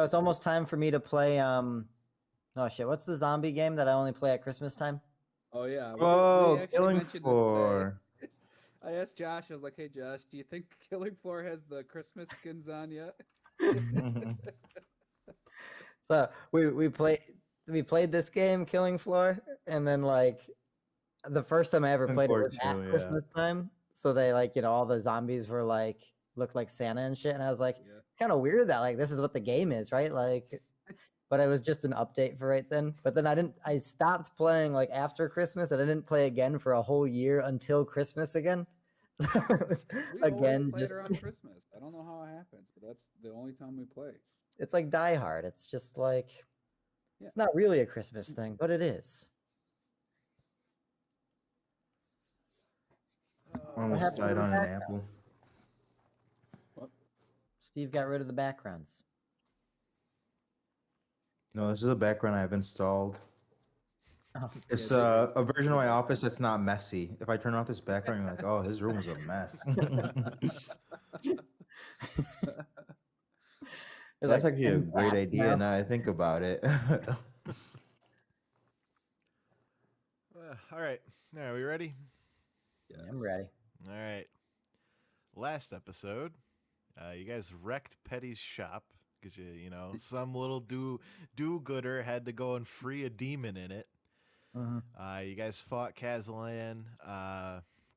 It's almost time for me to play. Oh shit! What's the zombie game that I only play at Christmas time? Oh yeah. Oh, We actually Killing mentioned Floor. it today. I asked Josh. I was like, "Hey Josh, do you think Killing Floor has the Christmas skins on yet?" So we played this game, Killing Floor, and then like the first time I ever played it was at Christmas time. So they all the zombies were like looked like Santa and shit, and I was like, it's kind of weird that like this is what the game is, right? Like, but it was just an update for right then. But then I stopped playing like after Christmas, and I didn't play again for a whole year until Christmas again. So it was, we always play it around Christmas. I don't know how it happens, but that's the only time we play. It's like Die Hard. It's just like it's not really a Christmas thing, but it is. Almost died on an apple. What? Steve got rid of the backgrounds. No, this is a background I've installed. Oh, it's a version of my office that's not messy. If I turn off this background, you're like, oh, his room is a mess. That's actually a great idea now I think about it. All right. Are we ready? Yes. I'm ready. All right. Last episode, you guys wrecked Petty's shop because some little do-gooder had to go and free a demon in it. You guys fought Kazlan.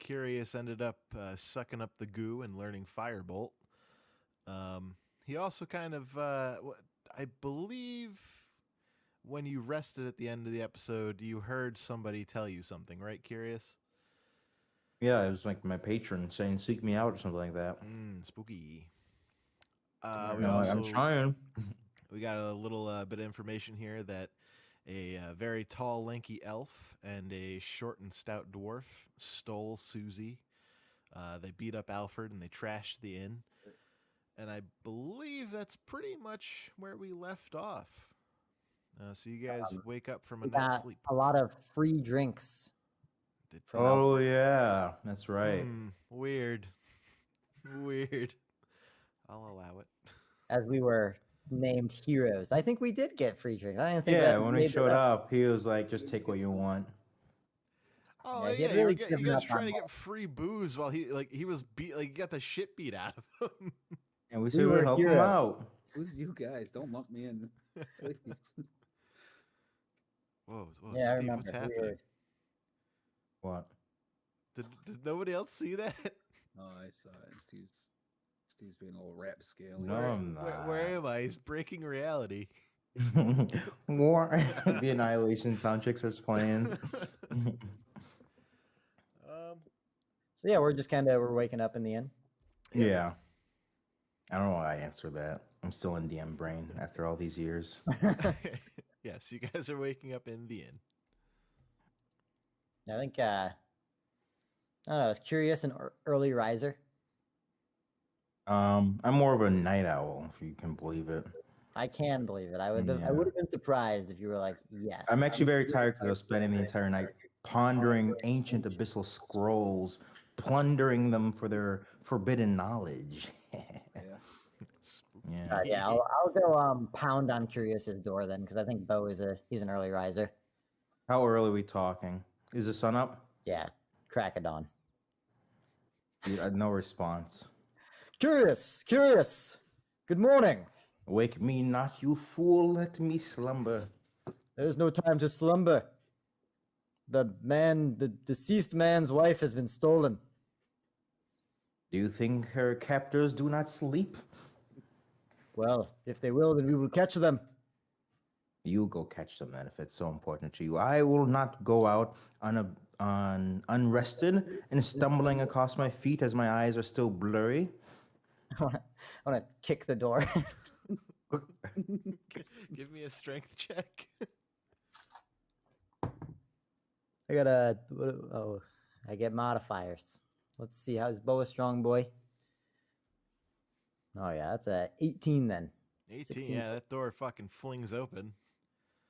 Curious ended up sucking up the goo and learning Firebolt. He also kind of, I believe, when you rested at the end of the episode, you heard somebody tell you something, right, Curious? Yeah, it was like my patron saying, seek me out or something like that. Spooky. I'm trying. We got a little bit of information here that a very tall, lanky elf and a short and stout dwarf stole Susie. They beat up Alfred and they trashed the inn. And I believe that's pretty much where we left off. So you guys wake up from a night's sleep. A lot of free drinks. Oh, yeah. That's right. Weird. I'll allow it. As we were named heroes. I think we did get free drinks. I didn't think when we showed up, he was like, just take what you want. Oh yeah, you guys trying to get free booze while he was he got the shit beat out of him. And we said we'd help him out. Who's you guys? Don't lump me in, please. Whoa, Steve, what's happening? What? Did nobody else see that? Oh, I saw it. Steve's being a little rapscale. No, I'm not. Where am I? He's breaking reality. More the Annihilation soundtrack starts playing. So yeah, we're waking up in the inn. Yeah. I don't know why I answered that. I'm still in DM brain after all these years. Yes, you guys are waking up in the inn. I think I don't know, I was curious and early riser. I'm more of a night owl, if you can believe it. I can believe it. I would have been surprised if you were like, yes. I'm actually very tired because I was spending the entire night pondering ancient abyssal scrolls, plundering them for their forbidden knowledge. Yeah. I'll go pound on Curious's door then, because I think Bo he's an early riser. How early are we talking? Is the sun up? Yeah, crack of dawn. Dude, I had no response. Curious. Good morning. Wake me not, you fool. Let me slumber. There's no time to slumber. The deceased man's wife has been stolen. Do you think her captors do not sleep? Well, if they will, then we will catch them. You go catch them then, if it's so important to you. I will not go out on unrested and stumbling across my feet as my eyes are still blurry. I want to kick the door. Give me a strength check. I get modifiers. Let's see. How's Bo a strong boy? Oh yeah, that's a 18 then. 18, 16. Yeah, that door fucking flings open.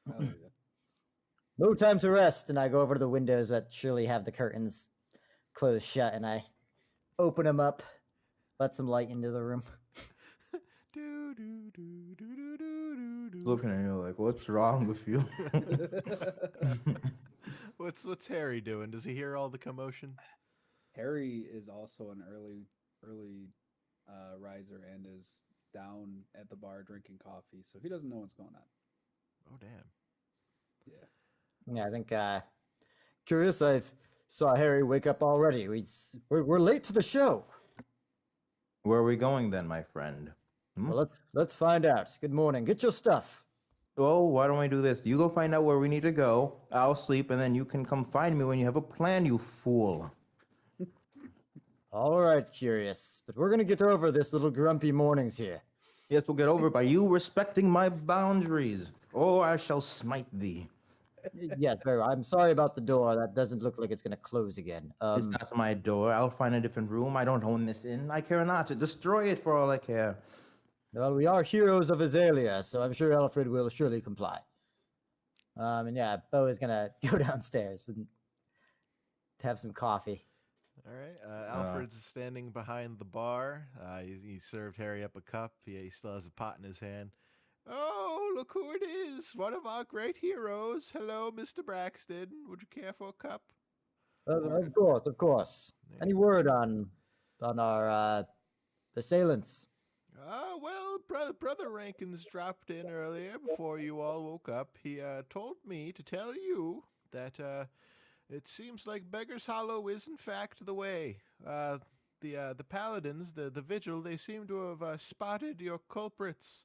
Oh, yeah. No time to rest, and I go over to the windows that surely have the curtains closed shut, and I open them up, let some light into the room. Looking at you like, what's wrong with you? What's Harry doing? Does he hear all the commotion? Harry is also an early riser and is down at the bar drinking coffee, so he doesn't know what's going on. Oh damn. Yeah. Yeah, I think curious. I saw Harry wake up already. We're late to the show. Where are we going then, my friend? Well, let's find out. Good morning. Get your stuff. Oh, why don't we do this? You go find out where we need to go. I'll sleep, and then you can come find me when you have a plan, you fool. All right, curious. But we're gonna get over this little grumpy mornings here. Yes, we'll get over it by you respecting my boundaries, or I shall smite thee. Yeah, very well. I'm sorry about the door. That doesn't look like it's gonna close again. It's not my door. I'll find a different room. I don't own this inn. I care not. Destroy it for all I care. Well, we are heroes of Azalea, so I'm sure Alfred will surely comply. And yeah, Bo is gonna go downstairs and have some coffee. All right. Alfred's standing behind the bar. He served Harry up a cup. He still has a pot in his hand. Oh, look who it is! One of our great heroes. Hello, Mr. Braxton. Would you care for a cup? Of course, of course. Any word on our assailants? Well, Brother Rankins dropped in earlier before you all woke up. He told me to tell you that it seems like Beggars Hollow is in fact the way. The paladins, the vigil, they seem to have spotted your culprits.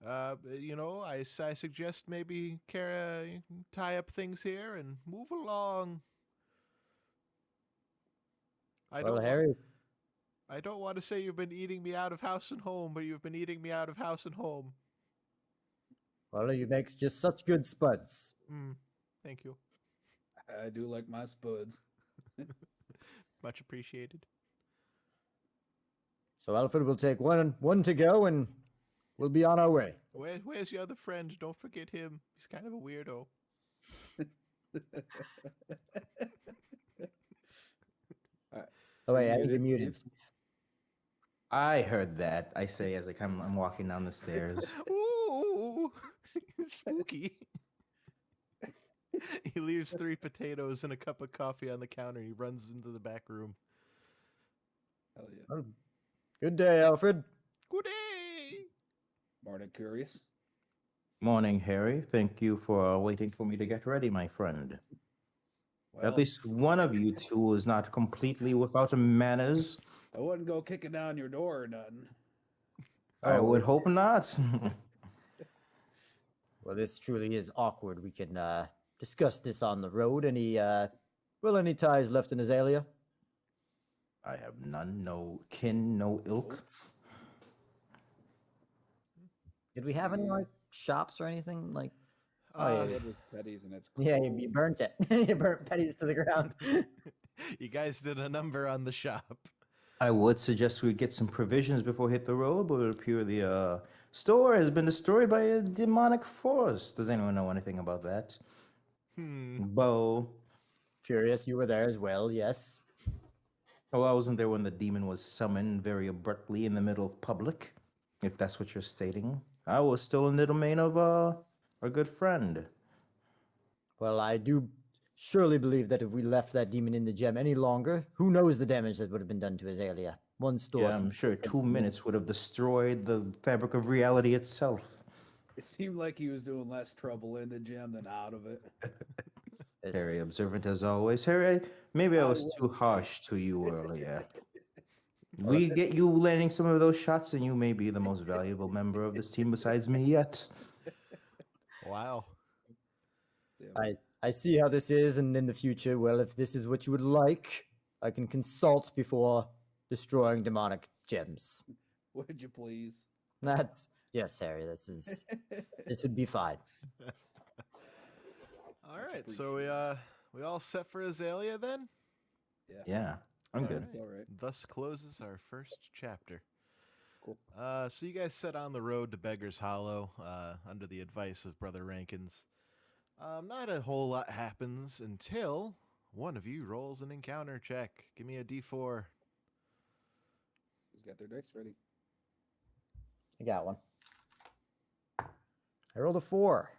I suggest maybe tie up things here and move along. Harry. I don't want to say you've been eating me out of house and home, but you've been eating me out of house and home. Well, you make just such good spuds. Thank you. I do like my spuds. Much appreciated. So Alfred will take one to go, and we'll be on our way. Where's your other friend? Don't forget him. He's kind of a weirdo. Oh wait, I think you're muted. I heard that. I say as I'm walking down the stairs. Ooh, spooky. He leaves 3 potatoes and a cup of coffee on the counter. And he runs into the back room. Hell yeah. Oh, good day, Alfred. Good day. Morning, curious. Morning, Harry. Thank you for waiting for me to get ready, my friend. Well, At least one of you two is not completely without manners. I wouldn't go kicking down your door or nothing. I would hope not. Well, this truly is awkward. We can discuss this on the road. Any ties left in Azalea? I have none, no kin, no ilk. Did we have any shops or anything like? It was Petty's and it's cool. Yeah, you burnt it. You burnt Petty's to the ground. You guys did a number on the shop. I would suggest we get some provisions before we hit the road, but it would appear the store has been destroyed by a demonic force. Does anyone know anything about that? Bo. Curious, you were there as well, yes. Oh, I wasn't there when the demon was summoned very abruptly in the middle of public, if that's what you're stating. I was still in the domain of a good friend. Well, I do surely believe that if we left that demon in the gem any longer, who knows the damage that would have been done to Azalea. One store. Yeah, I'm sure 2 minutes would have destroyed the fabric of reality itself. It seemed like he was doing less trouble in the gym than out of it. Very observant as always. Harry, maybe I was too harsh to you earlier. We get you landing some of those shots, and you may be the most valuable member of this team besides me yet. Wow. I see how this is, and in the future, well, if this is what you would like, I can consult before destroying demonic gems. Would you please? Yes, Harry. This would be fine. All right, so we all set for Azalea then? Yeah, I'm good. All right. Thus closes our first chapter. Cool. So you guys set on the road to Beggars Hollow under the advice of Brother Rankins. Not a whole lot happens until one of you rolls an encounter check. Give me a D4. Who's got their dice ready? I got one. I rolled a 4.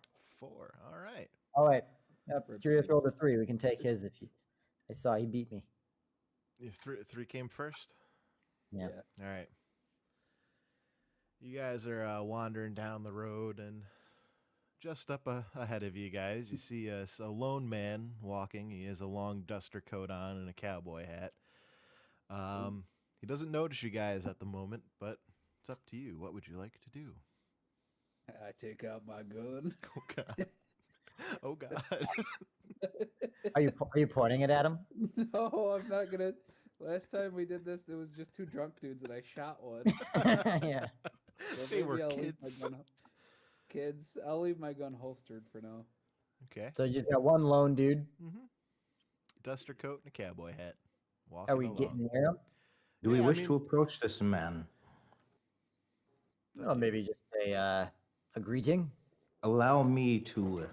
4. All right. Oh wait, Rip Curious Sting. rolled a 3. We can take his if you. I saw he beat me. Three came first. Yeah. All right. You guys are wandering down the road, and just up ahead of you guys, you see a lone man walking. He has a long duster coat on and a cowboy hat. He doesn't notice you guys at the moment, but it's up to you. What would you like to do? I take out my gun. Oh God! Oh God! Are you pointing it at him? No, I'm not gonna. Last time we did this, there was just 2 drunk dudes, and I shot one. Yeah. So They were maybe I'll leave my kids. gun. Kids, I'll leave my gun holstered for now. Okay. So you just got one lone dude. Mm-hmm. Duster coat and a cowboy hat. Walking Are we along. getting near him? Do we Yeah, I wish mean- to approach this man? Well, maybe just a greeting. Allow me to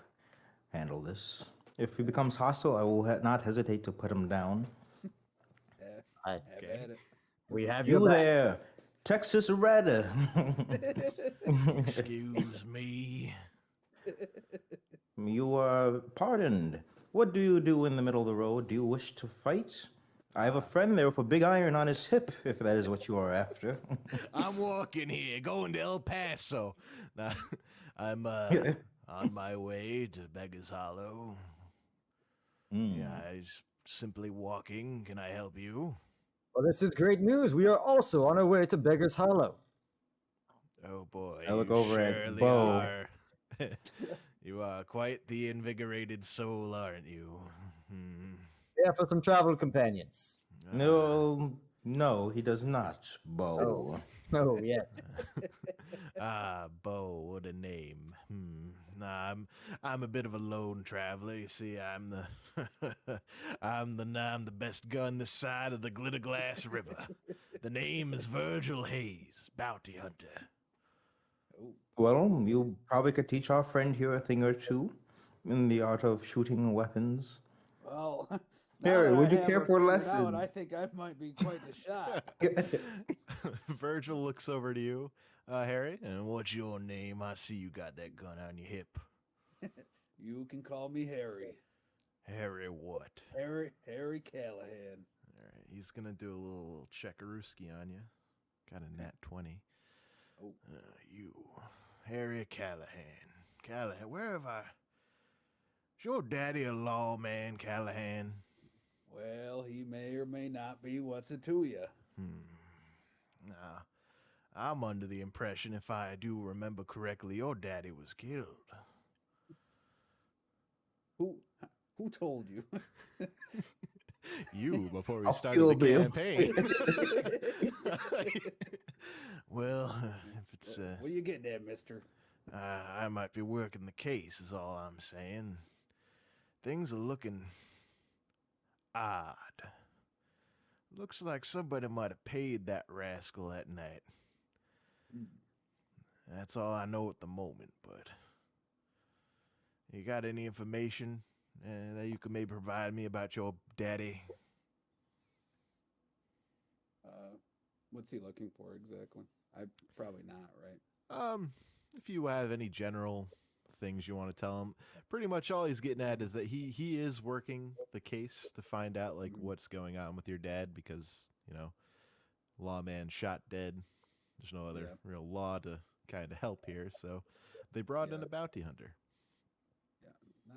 handle this. If he becomes hostile, I will not hesitate to put him down. Yeah, I, have Okay. at it. we have You your back. there, Texas Red. Excuse me. You are pardoned. What do you do in the middle of the road? Do you wish to fight? I have a friend there with a big iron on his hip, if that is what you are after. I'm walking here, going to El Paso. Now, I'm on my way to Beggars Hollow. Yeah, I just simply walking. Can I help you? Well, this is great news. We are also on our way to Beggars Hollow. Oh boy, I look you over at surely Bo. are. You are quite the invigorated soul, aren't you? Hmm. Yeah, for some travel companions. No, he does not, Bo. Oh, yes. Bo, what a name. Nah, I'm a bit of a lone traveler. You see, I'm the I'm the best gun this side of the Glitter Glass River. The name is Virgil Hayes, bounty hunter. Oh, Well, you probably could teach our friend here a thing or two in the art of shooting weapons. well, now Harry, that would I you have care her for figured lessons? Out, I think I might be quite the shot. Virgil looks over to you, Harry. And what's your name? I see you got that gun on your hip. You can call me Harry. Harry what? Harry Callahan. All right, he's gonna do a little checkarooski on you. Got a nat 20. Oh. You, Harry Callahan. Callahan, where have I? Is your daddy a lawman, Callahan? Well, he may or may not be. What's it to you? Nah, I'm under the impression, if I do remember correctly, your daddy was killed. Who told you? You, before we I'll started kill the Bill. campaign. Well, if it's What are you getting at, mister? I might be working the case, is all I'm saying. Things are looking odd. Looks like somebody might have paid that rascal that night. That's all I know at the moment, but you got any information that you could maybe provide me about your daddy? What's he looking for exactly? I probably not, right? If you have any general things you want to tell him, pretty much all he's getting at is that he is working the case to find out like what's going on with your dad, because lawman shot dead. There's no other real law to kind of help here, so they brought in a bounty hunter. Yeah,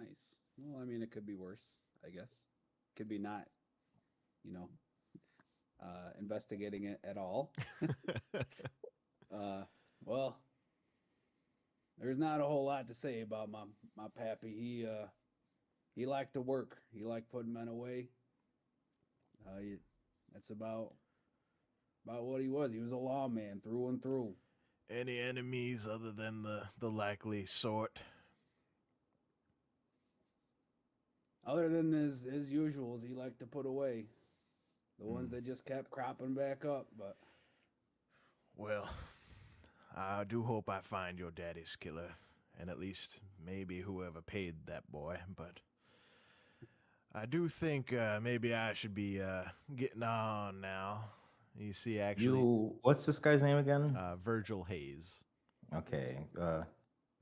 nice. Well, I mean, it could be worse, I guess. Could be not, investigating it at all. Well, there's not a whole lot to say about my pappy. He liked to work. He liked putting men away. That's about what he was. He was a lawman through and through. Any enemies other than the likely sort? Other than his usuals, he liked to put away. The ones that just kept cropping back up, but... Well, I do hope I find your daddy's killer, and at least maybe whoever paid that boy, but I do think maybe I should be getting on now. You see, actually... What's this guy's name again? Virgil Hayes. Okay.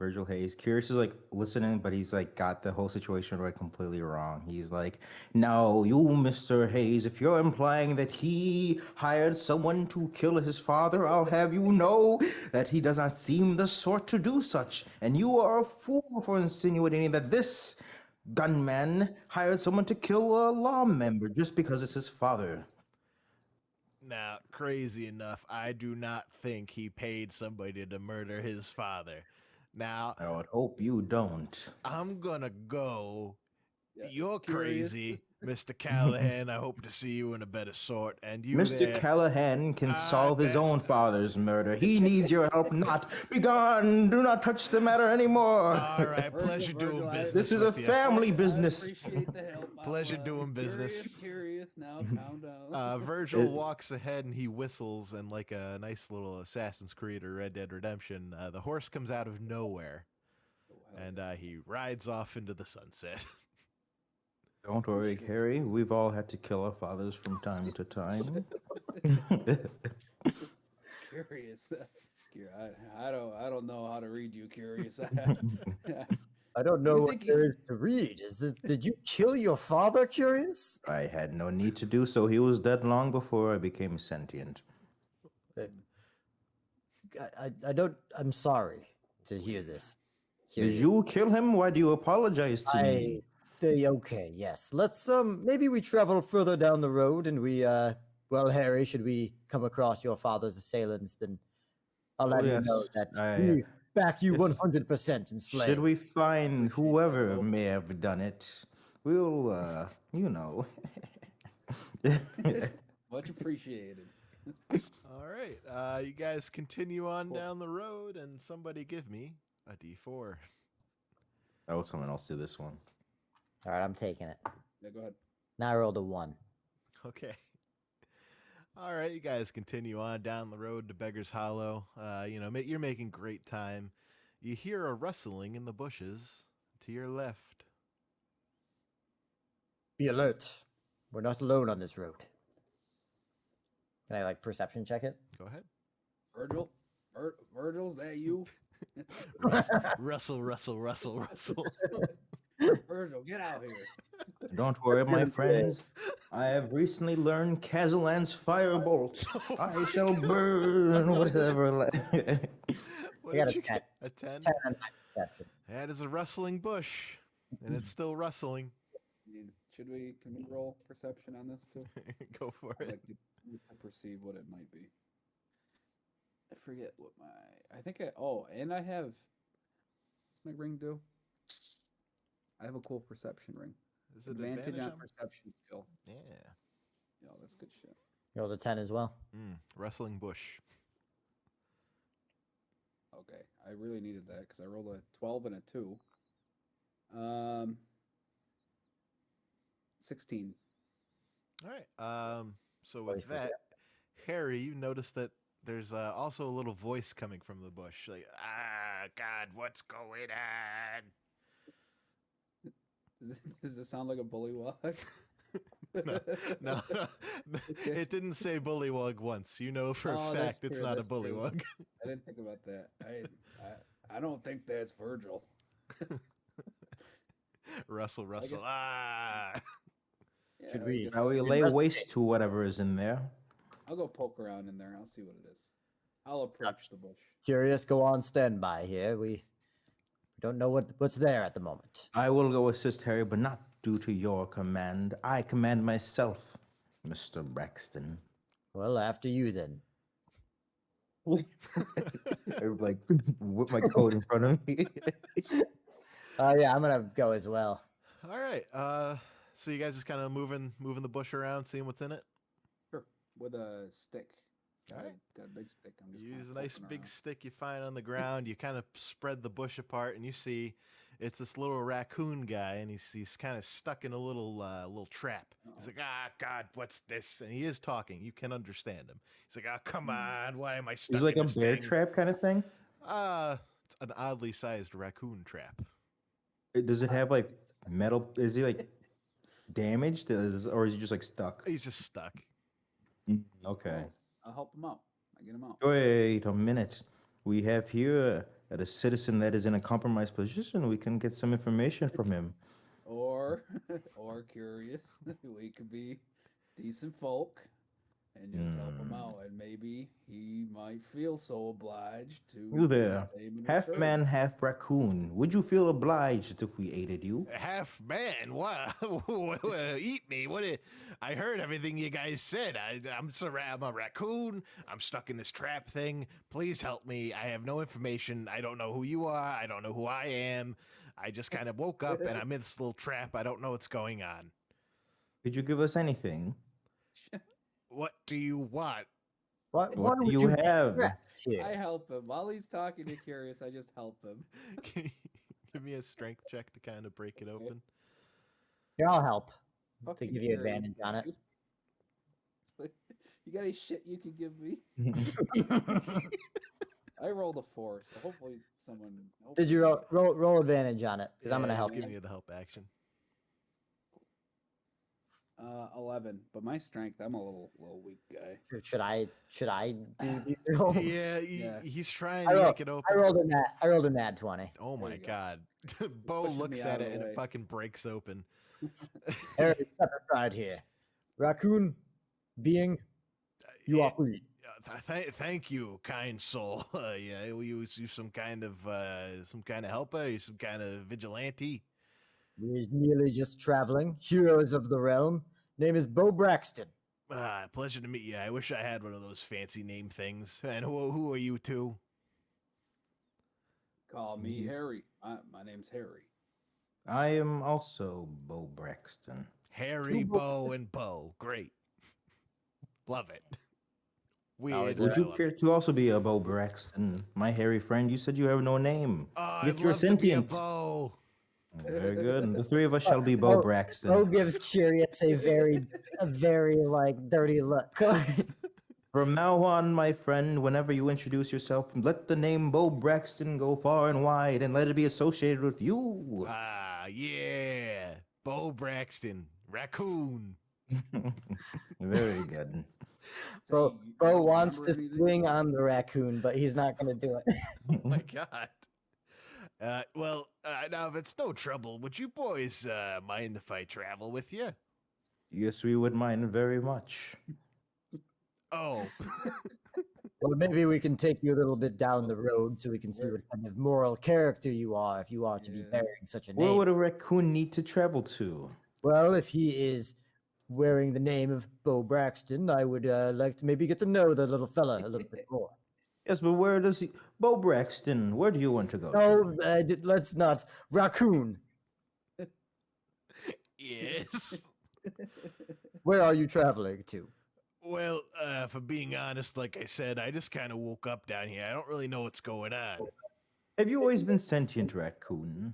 Virgil Hayes. Curious is like listening, but he's like got the whole situation right completely wrong. He's like, now you, Mr. Hayes, if you're implying that he hired someone to kill his father, I'll have you know that he does not seem the sort to do such. And you are a fool for insinuating that this gunman hired someone to kill a law member just because it's his father. Now, crazy enough, I do not think he paid somebody to murder his father. Now, I would hope you don't. I'm gonna go. Yeah, You're curious. crazy, Mr. Callahan. I hope to see you in a better sort. And you Mr. there. Callahan can solve his bet. own father's murder. He needs your help not. Begone! Do not touch the matter anymore. All right, pleasure Virgil, doing business. This is a with ya. family business. I appreciate the help. Pleasure doing business. Curious. Now, calm down. Virgil walks ahead and he whistles, and like a nice little Assassin's Creed or Red Dead Redemption, the horse comes out of nowhere, and he rides off into the sunset. Don't worry, Harry. We've all had to kill our fathers from time to time. Curious. I don't know how to read you, Curious. I don't know You what think there is to read. Did you kill your father, Curious? I had no need to do so. He was dead long before I became sentient. I'm sorry to hear this. Did you kill him? Why do you apologize to me? Okay, yes. Let's maybe we travel further down the road and we well, Harry, should we come across your father's assailants, then I'll let you know that we back you 100% in slaying. Should we find whoever may have done it? We'll you know. Much appreciated. All right, you guys continue on down the road, and somebody give me a D4. Oh, someone else do this one. All right, I'm taking it. Yeah, go ahead. Now I rolled a 1. Okay. All right, you guys continue on down the road to Beggars Hollow. You're making great time. You hear a rustling in the bushes to your left. Be alert. We're not alone on this road. Can I perception check it? Go ahead. Virgil's that you? Russell. Virgil, get out here. Don't worry, my friends. I have recently learned Kazalan's firebolt. I shall burn whatever. I got a 10. A 10? 10 on my perception. That is a rustling bush, and it's still rustling. Can we roll perception on this too? Go for I'd it. like to perceive what it might be. I forget what and I have, what's my ring do? I have a cool perception ring. Is it Advantage on perception skill. Yeah. Yo, that's good shit. You rolled a 10 as well. Rustling bush. Okay, I really needed that because I rolled a 12 and a 2. 16. All right. So with that, Harry, you notice that there's also a little voice coming from the bush, like, God, what's going on? Does this sound like a bullywug? No. It didn't say bullywug once. You know for a fact it's not a bullywug. I didn't think about that. I don't think that's Virgil. Russell. Yeah, Should we? Now we lay waste to whatever is in there. I'll go poke around in there. I'll see what it is. I'll approach the bush. Curious, go on standby here. We don't know what's there at the moment. I will go assist Harry, but not due to your command. I command myself, Mr. Braxton. Well, after you then. I whip my coat in front of me. Yeah, I'm gonna go as well. All right. So you guys just kind of moving the bush around, seeing what's in it. Sure. With a stick. All right. Got a big stick. I'm just Use a nice big stick you find on the ground. You kind of spread the bush apart, and you see it's this little raccoon guy, and he's kind of stuck in a little trap. He's like, God, what's this? And he is talking. You can understand him. He's like, come on, why am I stuck? It's like in a this bear thing? trap kind of thing. It's an oddly sized raccoon trap. Does it have metal? Is he damaged, or is he just stuck? He's just stuck. Okay. I'll help him out. I get him out. Wait a minute. We have here at a citizen that is in a compromised position, we can get some information from him. Or curious. We could be decent folk and just help him out, and maybe he might feel so obliged to You do the there, same in half return. man, half raccoon. Would you feel obliged if we aided you? Half man, what? Eat me? I heard everything you guys said. I'm a raccoon. I'm stuck in this trap thing. Please help me. I have no information. I don't know who you are. I don't know who I am. I just kind of woke up and I'm in this little trap. I don't know what's going on. Could you give us anything? What do you want? What do you have? I help him while he's talking to Curious. I just help him. Can you give me a strength check to kind of break it open? Here, I'll help to Fucking give you Curious, advantage on it. dude. It's like, you got any shit you can give me? I rolled a 4, so hopefully someone. Did you roll advantage on it? Because I'm gonna help Give you. me the help action. 11, but my strength, I'm a little weak guy. Should I do these rolls? Yeah, he's trying to yank it open. I rolled a nat 20. Oh my go. god. Bo Pushes looks me out at of it the and way. it fucking breaks open. Harry, step aside here. Raccoon, being, you are free. Thank you, kind soul. Yeah, you some kind of helper? You some kind of vigilante? We're merely just traveling, heroes of the realm. Name is Bo Braxton. Pleasure to meet you. I wish I had one of those fancy name things. And who are you two? Call me Harry. My name's Harry. I am also Bo Braxton. Harry, Bo, and Bo. Great. Love it. Weird. Would you care to also be a Bo Braxton, my hairy friend? You said you have no name. Yet I'd you're love to be a sentient. Bo. Very good. And the three of us shall be Bo Braxton. Bo gives Curious a very like dirty look. From now on, my friend, whenever you introduce yourself, let the name Bo Braxton go far and wide and let it be associated with you. Yeah. Bo Braxton. Raccoon. Very good. So Hey, Bo wants to remember anything? swing on the raccoon, but he's not going to do it. Oh my god. Now if it's no trouble, would you boys mind if I travel with you? Yes, we would mind very much. Oh. Well, maybe we can take you a little bit down the road so we can see what kind of moral character you are if you are to be bearing such a Where name. would a raccoon need to travel to? Well, if he is wearing the name of Bo Braxton, I would like to maybe get to know the little fella a little bit more. Yes, but where does he... Bo Braxton, where do you want to go No, to? let's not. Raccoon, Yes. where are you traveling to? Well, for being honest, like I said, I just kind of woke up down here. I don't really know what's going on. Have you always been sentient, raccoon?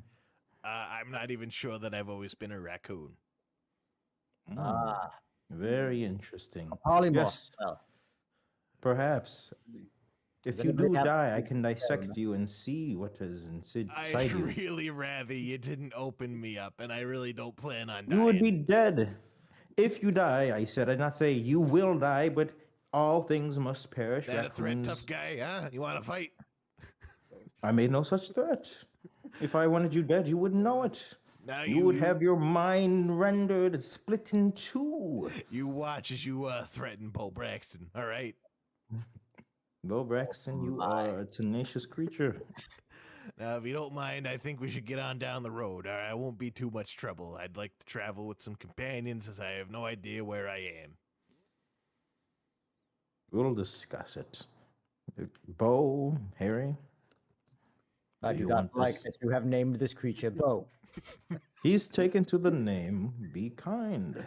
I'm not even sure that I've always been a raccoon. Very interesting. Polymorph. Yes, Well, perhaps. If you do die, I can dissect you and see what is inside I'd you. really rather you didn't open me up, and I really don't plan on dying. You would be dead. If you die, I said, I'd not say you will die, but all things must perish. That a threat, Raccoons. tough guy, huh? You want to fight? I made no such threat. If I wanted you dead, you wouldn't know it. Now You would have your mind rendered and split in two. You watch as you threaten Bo Braxton, all right? Bo Braxton, you are a tenacious creature. Now, if you don't mind, I think we should get on down the road. All right, I won't be too much trouble. I'd like to travel with some companions as I have no idea where I am. We'll discuss it. Bo, Harry? I do not like that you have named this creature Bo. He's taken to the name Be Kind.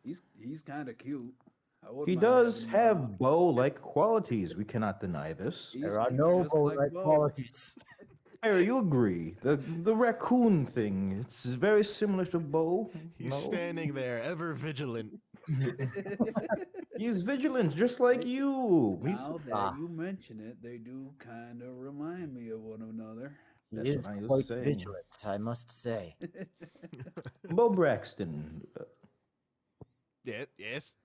He's kind of cute. He does have Bo-like qualities. We cannot deny this. There are no Bo-like qualities. Harry, you agree. The raccoon thing, it's very similar to Bo. He's standing there, ever vigilant. He's vigilant, just like you. Now that you mention it, they do kind of remind me of one another. He is quite vigilant, I must say. Bo Braxton. Yes.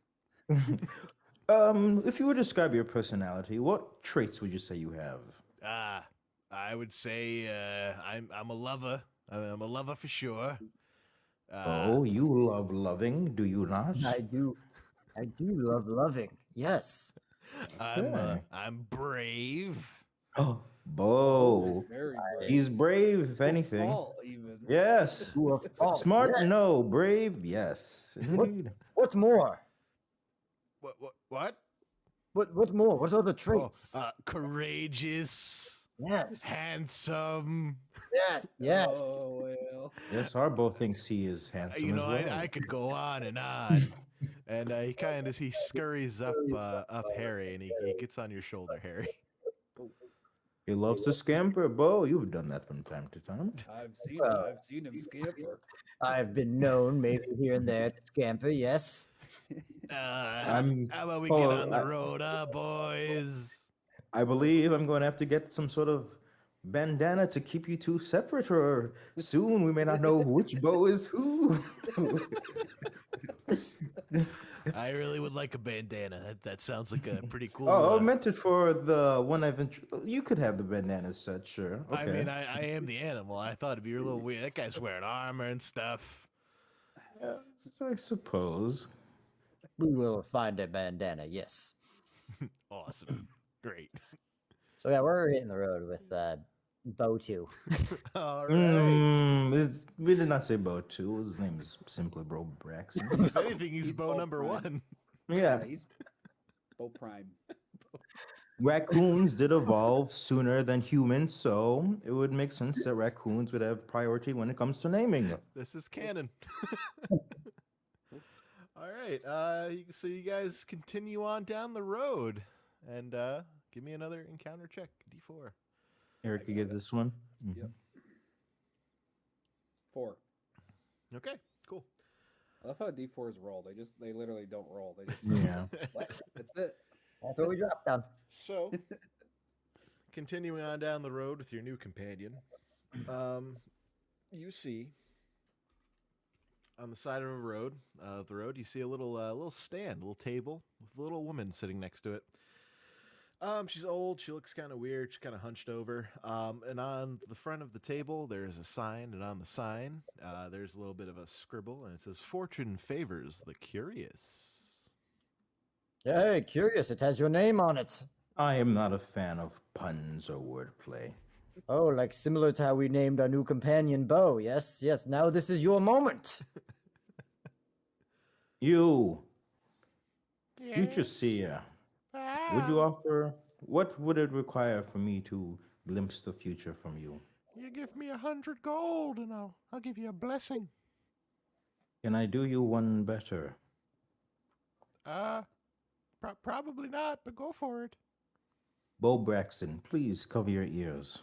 If you would describe your personality, what traits would you say you have? I would say I'm a lover. I'm a lover for sure. Oh, you love loving, do you not? I do love loving. Yes. Okay. I'm brave. Oh, Oh, he's Bo. very brave. He's brave, if To a anything. fault, even. Yes. To a fault. Smart, Yes. no. Brave, yes. Indeed. What's more? What? What more? What other traits? Courageous. Yes. Handsome. Yes. Yes. Oh well. Yes, our Bo thinks he is handsome You know, as well. I could go on and on. And he scurries up Harry, and he gets on your shoulder, Harry. He loves to scamper. Bo, you've done that from time to time. I've seen him scamper. I've been known, maybe here and there, to scamper. Yes. How about we get on the road, boys? I believe I'm going to have to get some sort of bandana to keep you two separate, or soon we may not know which Bo is who. I really would like a bandana. That sounds like a pretty cool. I meant it for the one you could have the bandana set, sure. Okay. I mean, I am the animal. I thought it'd be a little weird. That guy's wearing armor and stuff. I suppose. We will find a bandana. Yes. Awesome. Great. So yeah, we're hitting the road with Bo 2. All right. We did not say Bo 2. His name is simply Bro Braxton. If anything, he's Bo number Prime. 1. Yeah. He's Bo Prime. Raccoons did evolve sooner than humans, so it would make sense that raccoons would have priority when it comes to naming. This is canon. All right. So you guys continue on down the road, and give me another encounter check, D4. Eric, you get this one? Mm-hmm. Yep. 4. Okay, cool. I love how D4s roll. They literally don't roll. They just Yeah. What? That's it. That's what we dropped down. So, continuing on down the road with your new companion, you see on the side of the road, you see a little stand, a little table with a little woman sitting next to it. She's old. She looks kind of weird. She's kind of hunched over. And on the front of the table, there's a sign, and on the sign, there's a little bit of a scribble, and it says, "Fortune favors the curious." Hey, curious. It has your name on it. I am not a fan of puns or wordplay. Oh, like similar to how we named our new companion Bo. Yes, yes. Now this is your moment. You, future seer, would you offer? What would it require for me to glimpse the future from you? You give me 100 gold, and I'll give you a blessing. Can I do you one better? Probably not, but go for it. Bo Braxton, please cover your ears.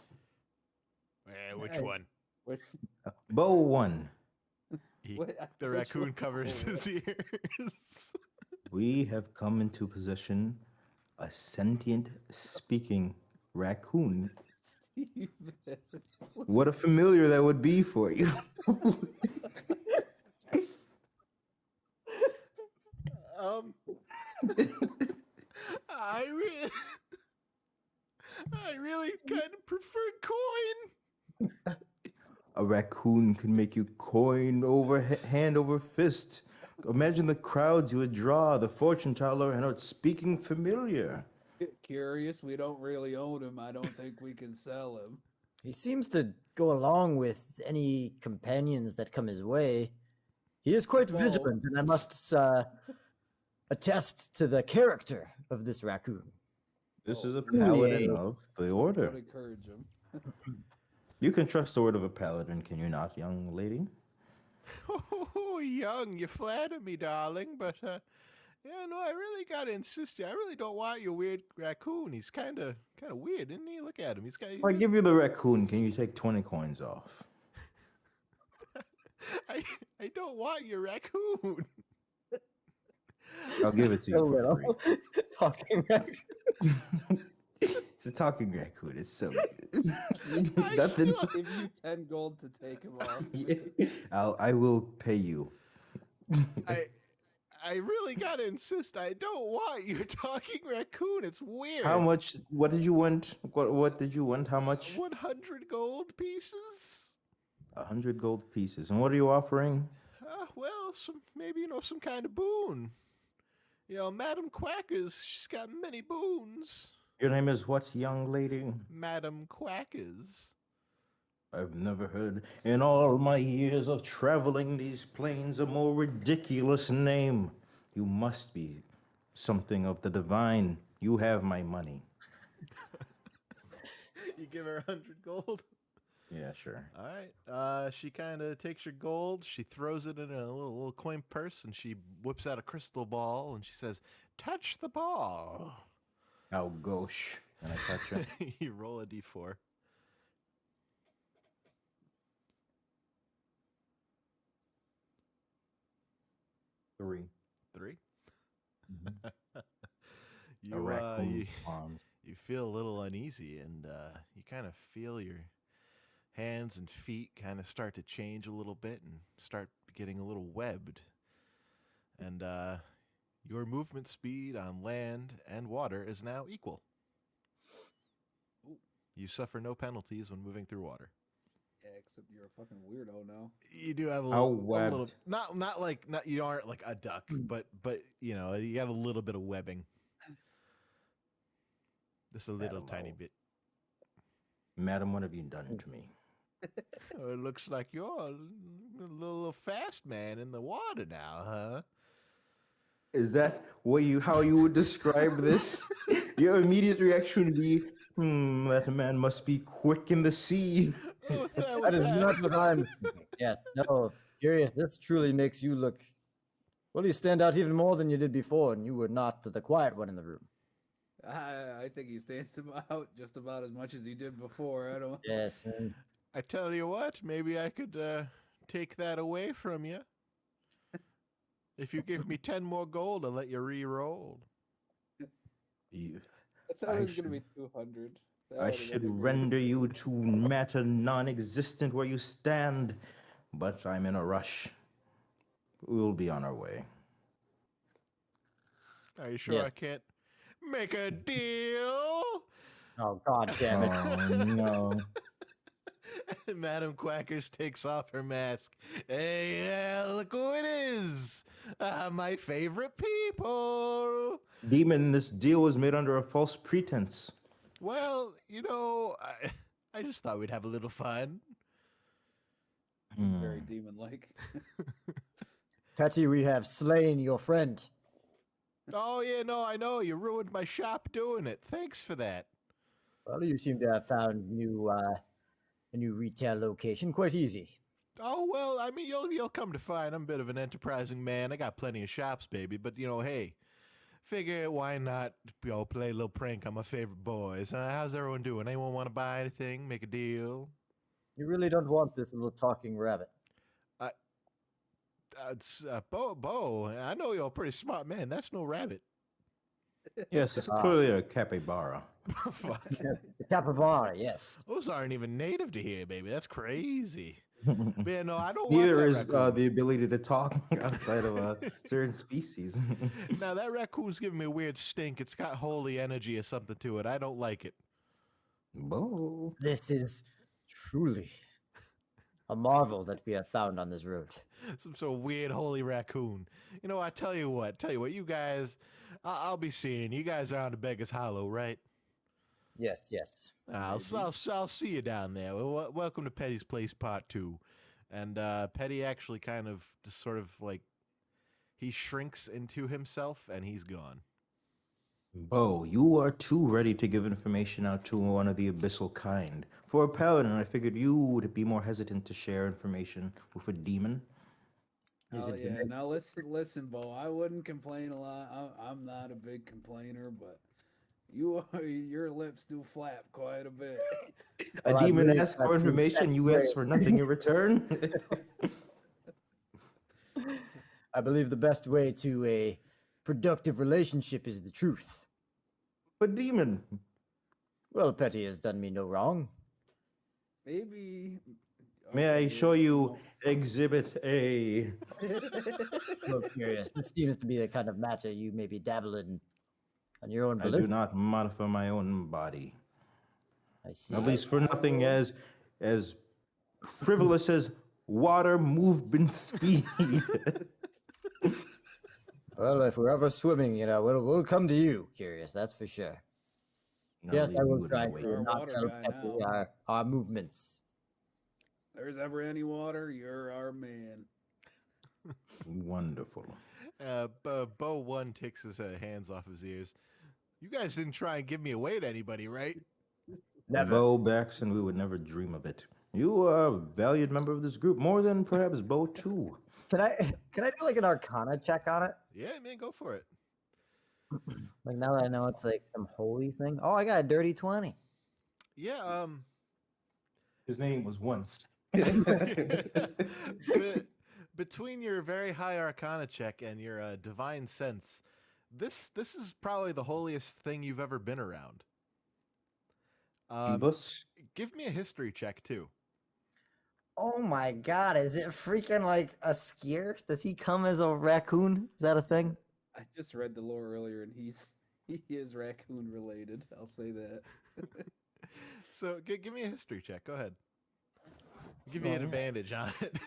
Which one? Which Bo 1. The raccoon covers his ears. We have come into possession a sentient, speaking raccoon. Steven. What a familiar that would be for you. I really kind of prefer coin. A raccoon can make you coin over hand over fist. Imagine the crowds you would draw, the fortune teller, and a speaking familiar. Curious, we don't really own him. I don't think we can sell him. He seems to go along with any companions that come his way. He is quite vigilant, and I must attest to the character of this raccoon. This is a paladin of the order. Don't encourage him. You can trust the word of a paladin, can you not, young lady? Oh, young, you flatter me, darling, but yeah, no, I really gotta insist. I really don't want your weird raccoon. He's kind of weird, isn't he? Look at him. If I give you the raccoon, can you take 20 coins off? I don't want your raccoon. I'll give it to you for free. Talking raccoon. It's a talking raccoon. It's so good. I still give you 10 gold to take him off. I will pay you. I really gotta insist. I don't want your talking raccoon. It's weird. How much? What did you want? What did you want? How much? 100 gold pieces. 100 gold pieces. And what are you offering? Well, some kind of boon. Madam Quackers, she's got many boons. Your name is what, young lady? Madam Quackers. I've never heard in all my years of traveling these plains a more ridiculous name. You must be something of the divine. You have my money. You give her 100 gold? Yeah, sure. All right. She kind of takes your gold. She throws it in a little coin purse, and she whips out a crystal ball, and she says, "Touch the ball." Oh, gosh. And I touch it. You roll a d4. Three. Mm-hmm. A raccoon's arms. You feel a little uneasy, and you kind of feel your hands and feet kind of start to change a little bit and start getting a little webbed. And your movement speed on land and water is now equal. Ooh. You suffer no penalties when moving through water. Yeah, except you're a fucking weirdo now. You do have a How little, webbed? not you aren't like a duck, but you got a little bit of webbing. Just a little tiny bit. Madam, what have you done to me? Oh, it looks like you're a little fast man in the water now, huh? Is that how you would describe this? Your immediate reaction would be, that man must be quick in the sea. Oh, That is not what I'm thinking. Yes, no, Curious, this truly makes you look... Well, you stand out even more than you did before, and you were not the quiet one in the room. I think he stands him out just about as much as he did before. I don't. Yes. I tell you what, maybe I could take that away from you. If you give me 10 more gold, I'll let you re-roll. You, I thought it was going to be 200. I should render you to matter non-existent where you stand, but I'm in a rush. We'll be on our way. Are you sure Yes. I can't make a deal? Oh, God damn it. Oh, no. Madam Quackers takes off her mask. Hey, look who it is. My favorite people. Demon, this deal was made under a false pretense. Well, I just thought we'd have a little fun. Very demon-like. Petty, we have slain your friend. Oh, yeah, no, I know. You ruined my shop doing it. Thanks for that. Well, you seem to have found a new retail location quite easy. Oh, well, I mean, you'll come to find I'm a bit of an enterprising man. I got plenty of shops, baby. But, hey, figure why not, play a little prank on my favorite boys. How's everyone doing? Anyone want to buy anything? Make a deal? You really don't want this little talking rabbit. Bo, I know you're a pretty smart man. That's no rabbit. Yes, it's clearly a capybara. The capybara, yes. Those aren't even native to here, baby. That's crazy. Yeah, no, I don't want Neither that is raccoon. the ability to talk outside of certain species. Now, that raccoon's giving me a weird stink. It's got holy energy or something to it. I don't like it. Bo. This is truly a marvel that we have found on this road. Some sort of weird holy raccoon. I tell you what, you guys, I'll be seeing you guys are on the Beggars Hollow, right? Yes, yes. I'll see you down there. Well, welcome to Petty's Place Part 2. And Petty actually kind of just sort of like, he shrinks into himself and he's gone. Bo, you are too ready to give information out to one of the abyssal kind. For a paladin, I figured you would be more hesitant to share information with a demon. Oh yeah, now listen, Bo. I wouldn't complain a lot. I'm not a big complainer, but your lips do flap quite a bit. A demon asks for information, you ask for nothing in return. I believe the best way to a productive relationship is the truth. But demon. Well, Petty has done me no wrong. Maybe May I show you Exhibit A? So curious. This seems to be the kind of matter you may be dabbling on your own I do volition. not modify my own body. I see. At least for nothing as frivolous as water movement speed. Well, if we're ever swimming, we'll come to you, Curious. That's for sure. Yes, I will try to not tell Peppy our movements. There's ever any water, you're our man. Wonderful. Bo 1 takes his hands off his ears. You guys didn't try and give me away to anybody, right? Never. Bo Baxton, we would never dream of it. You are a valued member of this group, more than perhaps Bo 2. Can I do like an Arcana check on it? Yeah, man, go for it. Like now that I know it's like some holy thing. Oh, I got a dirty 20. Yeah, His name was once. Between your very high Arcana check and your divine sense, this is probably the holiest thing you've ever been around. Give me a history check too. Oh my god, is it freaking like a skier? Does he come as a raccoon? Is that a thing? I just read the lore earlier, and he is raccoon related. I'll say that. So give me a history check. Go ahead. I'll give you an advantage on it.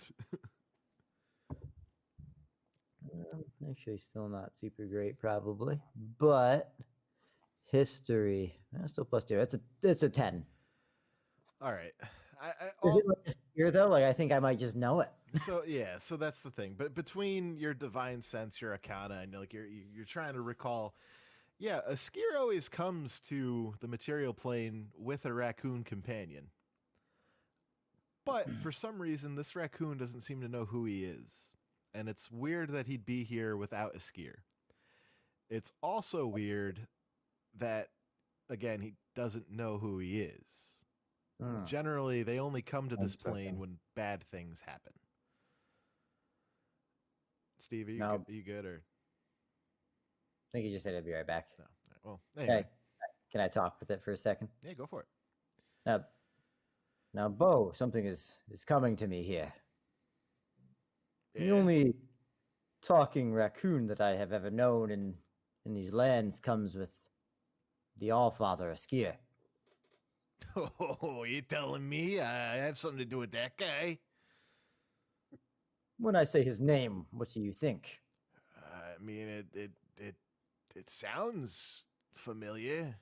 Actually, still not super great, probably. But history, still +2. It's a 10. All right. Is it like a skier though? Like I think I might just know it. So that's the thing. But between your divine sense, your Arcana, and like you're trying to recall, yeah, a skier always comes to the material plane with a raccoon companion. But for some reason, this raccoon doesn't seem to know who he is, and it's weird that he'd be here without a skier. It's also weird that, again, he doesn't know who he is. Generally, they only come to this plane when bad things happen. Steve, are you good? Or I think he just said I'd be right back. No. Well, anyway. Okay. Can I talk with it for a second? Yeah, go for it. Now, Bo, something is coming to me here. Yeah. The only talking raccoon that I have ever known in these lands comes with the Allfather, a skier. Oh, you telling me I have something to do with that guy? When I say his name, what do you think? I mean, it sounds familiar.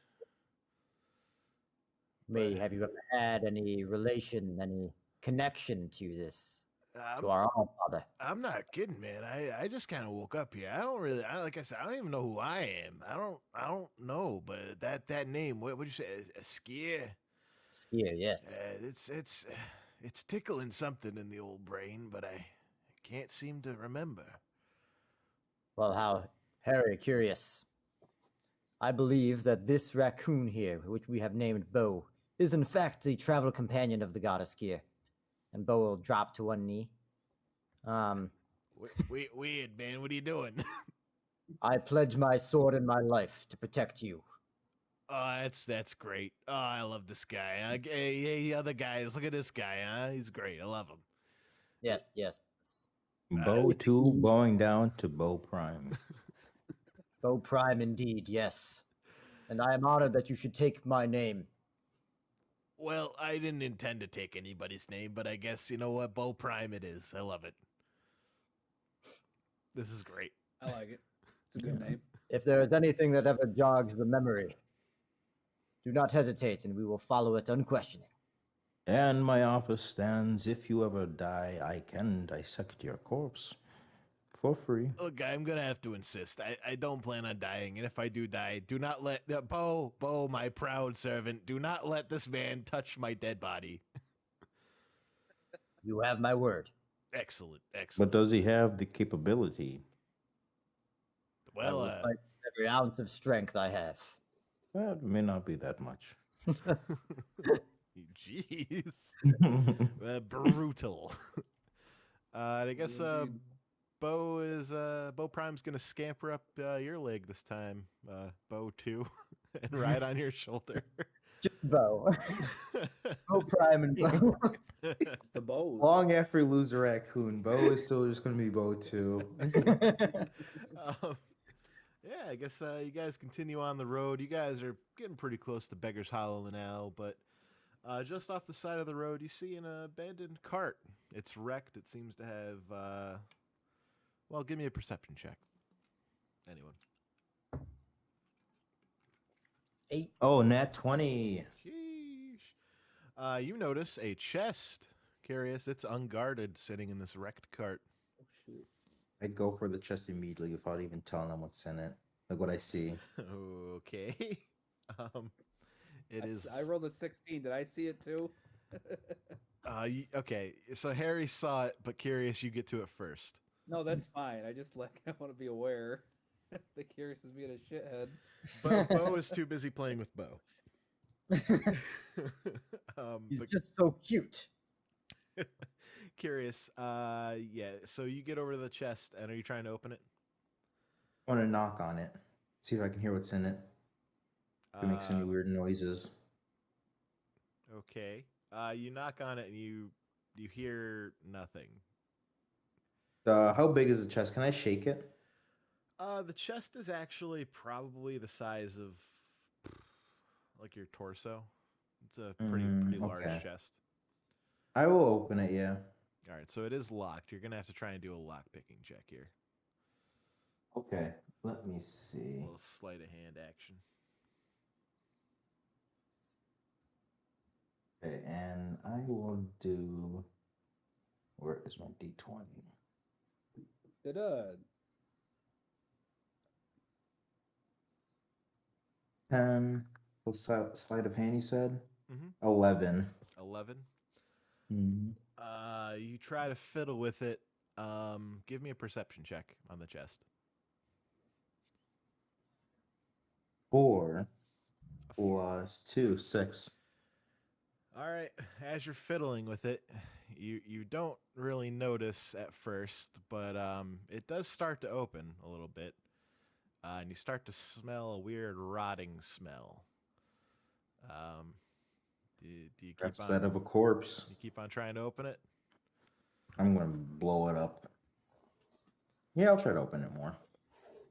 Have you ever had any relation, any connection to this, to our Allfather? I'm not kidding, man. I just kind of woke up here. Like I said, I don't even know who I am. I don't know, but that name, what would you say? A skier? Skier, yes. It's tickling something in the old brain, but I can't seem to remember. Well, how very curious. I believe that this raccoon here, which we have named Bo, is in fact the travel companion of the goddess Skier. And Bo will drop to one knee. Weird, man. What are you doing? I pledge my sword and my life to protect you. Oh, that's great. Oh, I love this guy. Hey, other guys, look at this guy, huh? He's great. I love him. Yes. Bo 2 bowing down to Bo Prime. Bo Prime indeed, yes. And I am honored that you should take my name. Well, I didn't intend to take anybody's name, but I guess, you know what? Bo Prime it is. I love it. This is great. I like it. It's a good name. If there is anything that ever jogs the memory, do not hesitate, and we will follow it unquestioning. And my office stands. If you ever die, I can dissect your corpse for free. Look, I'm going to have to insist. I don't plan on dying, and if I do die, do not let... Bo, my proud servant, do not let this man touch my dead body. You have my word. Excellent. But does he have the capability? I will fight every ounce of strength I have. That may not be that much. Jeez. Brutal. I guess Bo Prime's gonna scamper up your leg this time, Bo 2, and ride on your shoulder. Just bow. Bow prime and bow. It's the bows. Long after we lose the raccoon, Bo is still just going to be Bo too. Yeah, I guess you guys continue on the road. You guys are getting pretty close to Beggars Hollow now, but just off the side of the road, you see an abandoned cart. It's wrecked. It seems to have... well, give me a perception check. Anyone. 8. Oh, nat 20. Sheesh. You notice a chest. Curious, it's unguarded, sitting in this wrecked cart. Oh shoot! I go for the chest immediately without even telling them what's in it. Look what I see. Okay. It is. I rolled a 16. Did I see it too? Okay, so Harry saw it, but Curious, you get to it first. No, that's fine. I just I want to be aware. The Curious is being a shithead. But Bo is too busy playing with Bo. He's just so cute. Curious, yeah. So you get over to the chest, and are you trying to open it? I want to knock on it, see if I can hear what's in it. If it makes any weird noises. Okay. You knock on it, and you hear nothing. How big is the chest? Can I shake it? The chest is actually probably the size of like your torso. It's a pretty large chest. I will open it, yeah. All right, so it is locked. You're gonna have to try and do a lock picking check here. Okay, let me see. A little sleight of hand action. Okay, and I will do. Where is my D20? Did 10. What's that? Sleight of hand, you said? Mm-hmm. 11. 11. Mm-hmm. You try to fiddle with it. Give me a perception check on the chest. 4 plus 2, 6. All right. As you're fiddling with it, you don't really notice at first, but it does start to open a little bit, and you start to smell a weird rotting smell. Do you keep That's on that of a corpse. You keep on trying to open it? I'm gonna blow it up. Yeah, I'll try to open it more.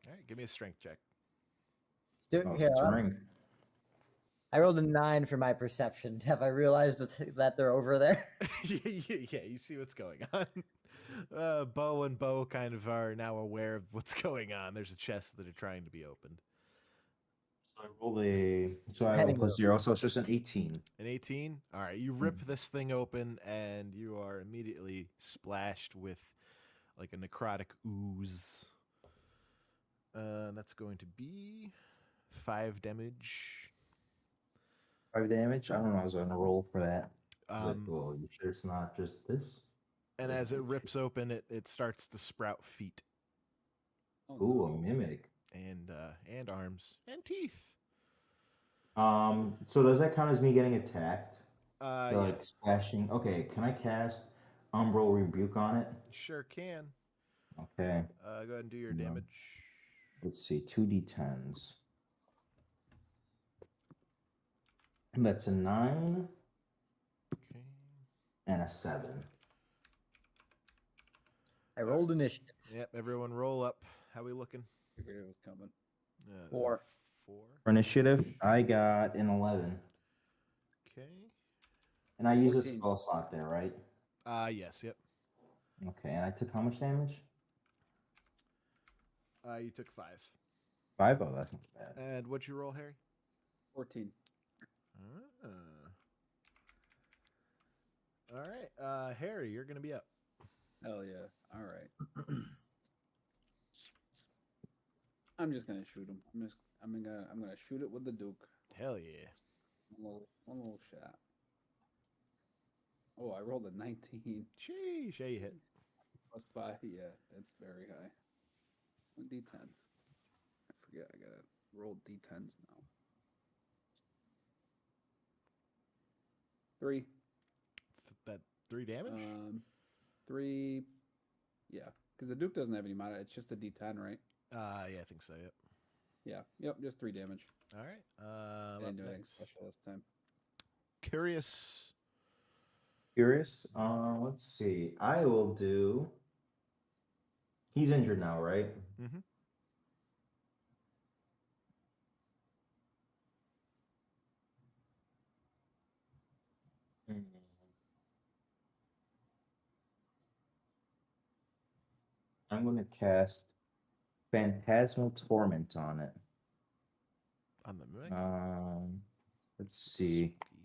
All right, give me a strength check. I rolled a 9 for my perception. Have I realized that they're over there? Yeah, you see what's going on. Bo and Bo kind of are now aware of what's going on. There's a chest that are trying to be opened. So I rolled a plus 0, so it's just an 18. An 18? All right, you rip this thing open, and you are immediately splashed with like a necrotic ooze. That's going to be 5 damage. 5 damage? I don't know. I was going to roll for that. Well, you sure it's not just this? And as it rips open, it starts to sprout feet. Oh, ooh, no. a mimic. And arms and teeth. So does that count as me getting attacked? Yeah. Like splashing. Okay, can I cast Umbral Rebuke on it? Sure can. Okay. Go ahead and do your damage. Let's see, 2d10s. And that's a 9. Okay. And a 7. I rolled initiative. Yep, everyone roll up. How we looking? Figured it was coming. 4. 4. For initiative, I got an 11. Okay. And I use 14. a spell slot there, right? Yes, yep. Okay, and I took how much damage? You took 5. 5? Oh, that's not bad. And what'd you roll, Harry? 14. All right, Harry, you're gonna be up. Hell yeah! All right. I'm just gonna shoot him. I'm gonna shoot it with the Duke. Hell yeah! One little shot. Oh, I rolled a 19. Sheesh, yeah, you hit. Plus 5. Yeah, it's very high. 1d10. I forget. I gotta roll d10s now. 3. That 3 damage? 3. Yeah, because the Duke doesn't have any mana. It's just a d10, right? Yeah, I think so. Yep. Yeah. Yep. Just 3 damage. All right. I didn't do anything special this time. Curious. Curious? Let's see. I will do. He's injured now, right? Mm-hmm. Hmm. I'm going to cast Phantasmal Torment on it. On the mimic? Let's see. Spooky.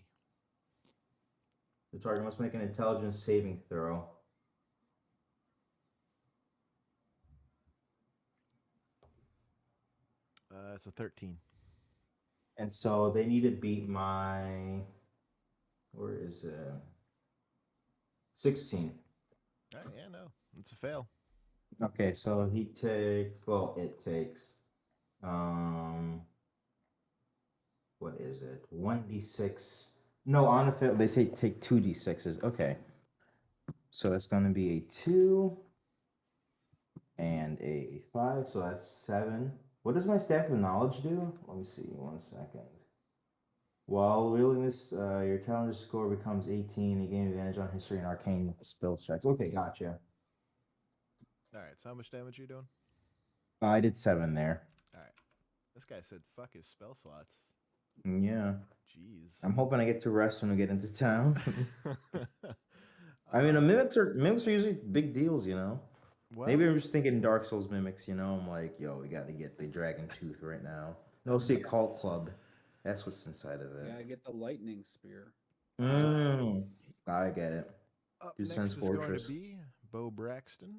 The target must make an intelligence saving throw. It's a 13. And so they need to beat my. Where is it? 16. Oh, yeah, no. It's a fail. Okay, so he takes. Well, it takes. What is it? 1d6. No, on a fail, they say take 2d6s. Okay. So that's going to be a 2 and a 5. So that's 7. What does my Staff of Knowledge do? Let me see. 1 second. While wielding this, your challenger score becomes 18. You gain advantage on history and arcane spell checks. Okay, gotcha. All right, so how much damage are you doing? I did 7 there. All right. This guy said fuck his spell slots. Yeah. Jeez. I'm hoping I get to rest when we get into town. I mean, mimics are usually big deals, you know. Well, maybe I'm just thinking Dark Souls mimics, you know. I'm like, yo, we got to get the Dragon Tooth right now. No, see, Cult Club. That's what's inside of it. Yeah, get the lightning spear. I get it. Up next is going to be Bo Braxton.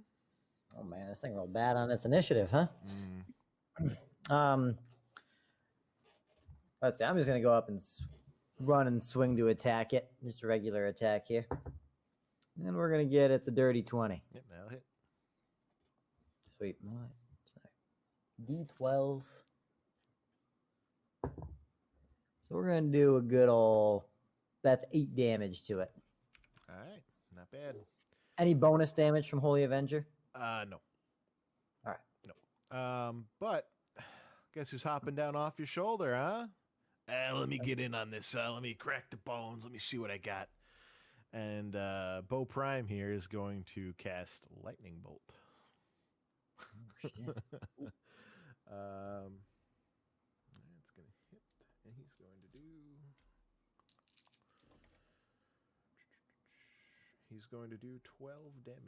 Oh man, this thing rolled bad on its initiative, huh? Let's see. I'm just gonna go up and run and swing to attack it. Just a regular attack here, and we're gonna get it's a dirty 20. Yep, that'll hit. Sweet. D12. So we're gonna do a good old. That's 8 damage to it. All right, not bad. Any bonus damage from Holy Avenger? No. All right. No. But guess who's hopping down off your shoulder, huh? Let me get in on this. Let me crack the bones. Let me see what I got. And Bo Prime here is going to cast Lightning Bolt. Oh, shit. It's going to hit, and he's going to do. He's going to do 12 damage.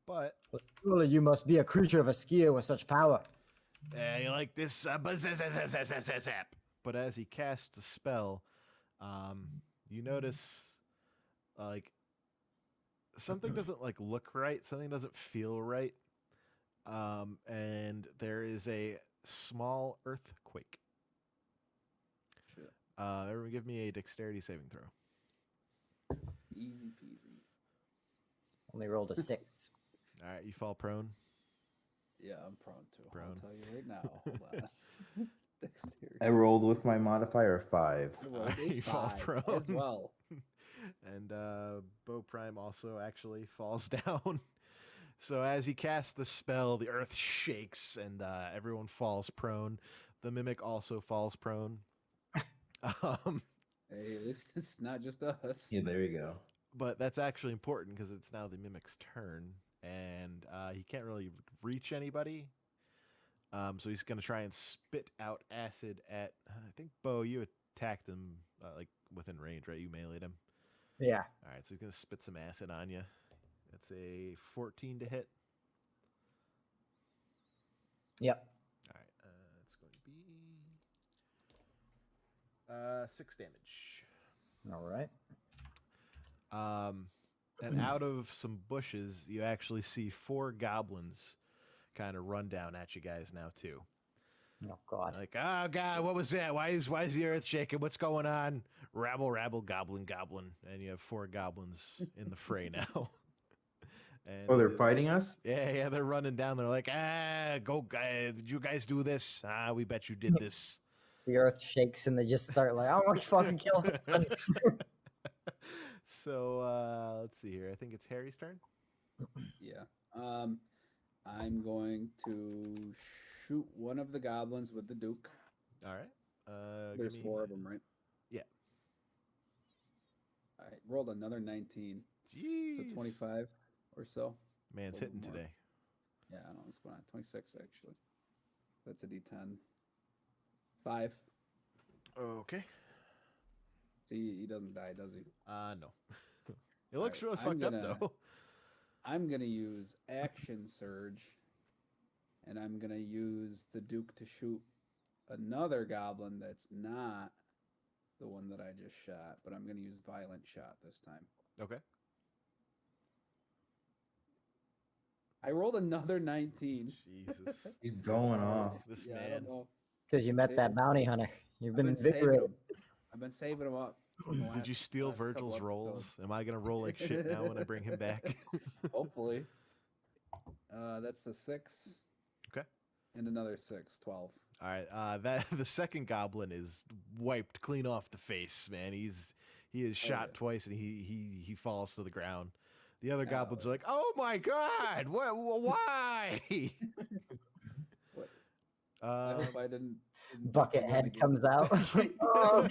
But surely you must be a creature of a skill with such power. You like this? But as he casts the spell, you notice like something doesn't like look right. Something doesn't feel right. And there is a small earthquake. Shit. Everyone give me a dexterity saving throw. Easy peasy. Only rolled a 6. All right, you fall prone. Yeah, I'm prone to. Prone. I'll tell you right now. Hold on. Dexterity. I rolled with my modifier 5. I rolled a You fall 5 prone. as well. And Bo Prime also actually falls down. So as he casts the spell, the earth shakes and everyone falls prone. The mimic also falls prone. Hey, at least it's not just us. Yeah, there you go. But that's actually important because it's now the mimic's turn, and he can't really reach anybody. So he's going to try and spit out acid at. I think Bo, you attacked him like within range, right? You meleeed him. Yeah. All right, so he's going to spit some acid on you. That's a 14 to hit. Yep. All right, it's going to be 6 damage. All right. And out of some bushes, you actually see 4 goblins kind of run down at you guys now too. Oh God! Like, oh God, what was that? Why is the earth shaking? What's going on? Rabble, rabble, goblin, goblin, and you have 4 goblins in the fray now. And they're fighting us? Yeah, they're running down. They're like, go, did you guys do this? We bet you did this. The earth shakes and they just start like, I want to fucking kill something. So let's see here. I think it's Harry's turn. Yeah. I'm going to shoot one of the goblins with the Duke. All right. There's 4 of them, right? Yeah. All right, rolled another 19. Jeez. So 25 or so. Man's hitting today. Yeah, I don't know what's going on. 26 actually. That's a D10. 5. Okay. See, he doesn't die, does he? No. It looks really fucked up though. I'm gonna use Action Surge, and I'm gonna use the Duke to shoot another goblin that's not the one that I just shot, but I'm gonna use Violent Shot this time. Okay. I rolled another 19. Jesus. He's going off. This Yeah, I man. don't know. Because you met that bounty hunter. You've been saving invigorated. them. I've been saving them up. From the Did you steal last couple Virgil's rolls? episodes. Am I gonna roll like shit now when I bring him back? Hopefully. That's a 6. Okay. And another 6, 12. All right. That the second goblin is wiped clean off the face, man. He is shot twice and he falls to the ground. The other goblins are like, "Oh my god! What? Why?" What? I hope I didn't Bucket head comes out. Oh,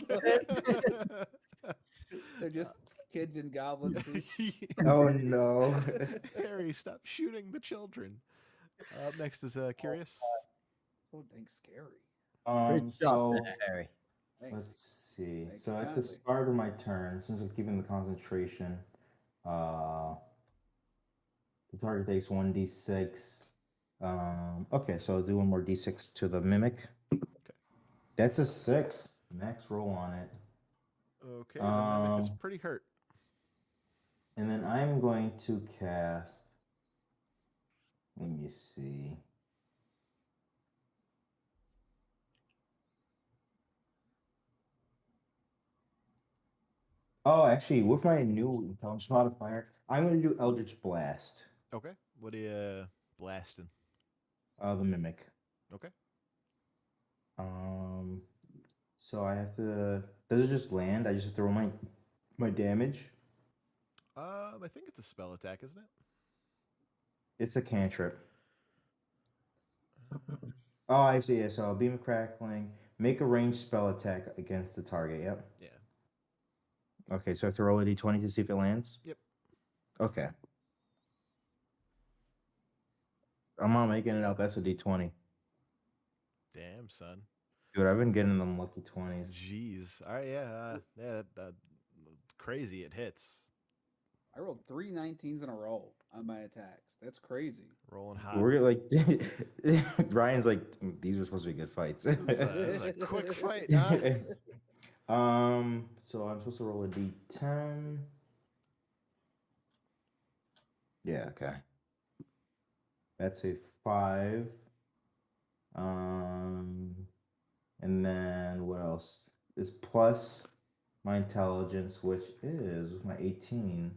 They're just kids in goblin suits. Oh no. Harry, stop shooting the children. Up next is Curious. So dang scary. So Harry. Thanks. let's see. Thank So you at the kindly. start of my turn, since I'm keeping the concentration, the target takes 1d6. Okay, so I'll do one more d6 to the mimic. Okay. That's a 6. Max roll on it. Okay, the mimic is pretty hurt. And then I'm going to cast. Let me see. Oh, actually, with my new intelligence modifier, I'm going to do Eldritch Blast. Okay. What are you blasting? The mimic. Okay. So I have to. Does it just land? I just have to roll my damage. I think it's a spell attack, isn't it? It's a cantrip. Oh, I see. Yeah, so beam of crackling. Make a ranged spell attack against the target. Yep. Yeah. Okay, so I have to roll a d20 to see if it lands? Yep. Okay. I'm not making it up. That's a d20. Damn, son. Dude, I've been getting them lucky 20s. Jeez. All right, yeah. Crazy it hits. I rolled 3 19s in a row on my attacks. That's crazy. Rolling hot. We're like, Ryan's like, these were supposed to be good fights. It's a quick fight, huh? So I'm supposed to roll a d10. Yeah, okay. That's a 5. And then what else? Is plus my intelligence, which is my 18.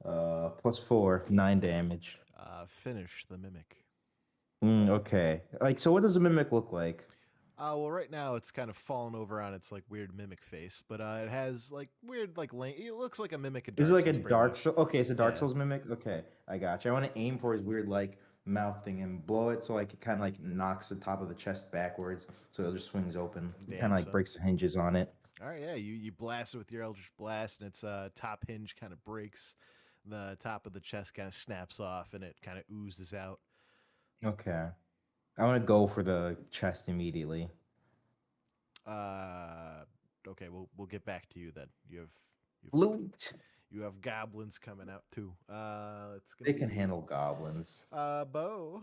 Plus 4, 9 damage. Finish the mimic. Okay. Like, so what does a mimic look like? Well, right now it's kind of fallen over on its like weird mimic face, but it has like weird like it looks like a mimic. Is it like a Dark Souls? Okay, it's a Dark Yeah. Souls mimic. Okay, I got you. I want to aim for his weird like mouth thing and blow it so like it kind of like knocks the top of the chest backwards, so it just swings open. Kind of like son. breaks the hinges on it. All right, yeah, you blast it with your Eldritch Blast, and its top hinge kind of breaks. The top of the chest kind of snaps off, and it kind of oozes out. Okay, I want to go for the chest immediately. Okay, we'll get back to you then. You have Loot. You have goblins coming out too. They can handle goblins. Bo.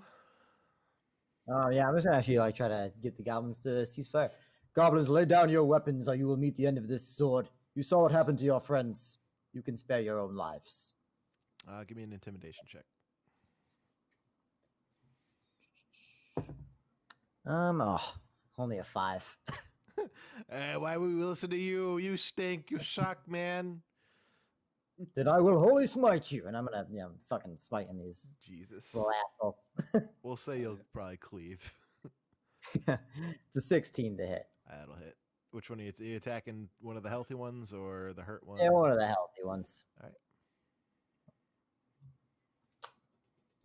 Oh yeah, I'm just gonna actually like try to get the goblins to cease fire. Goblins, lay down your weapons, or you will meet the end of this sword. You saw what happened to your friends. You can spare your own lives. Give me an intimidation check. Only a 5. Why would we listen to you? You stink. You suck, man. Then I will wholly smite you, and I'm gonna, fucking smiting these Jesus. little assholes. We'll say you'll probably cleave. It's a 16 to hit. That'll hit. Which one are you attacking? One of the healthy ones or the hurt one? Yeah, one of the healthy ones. All right.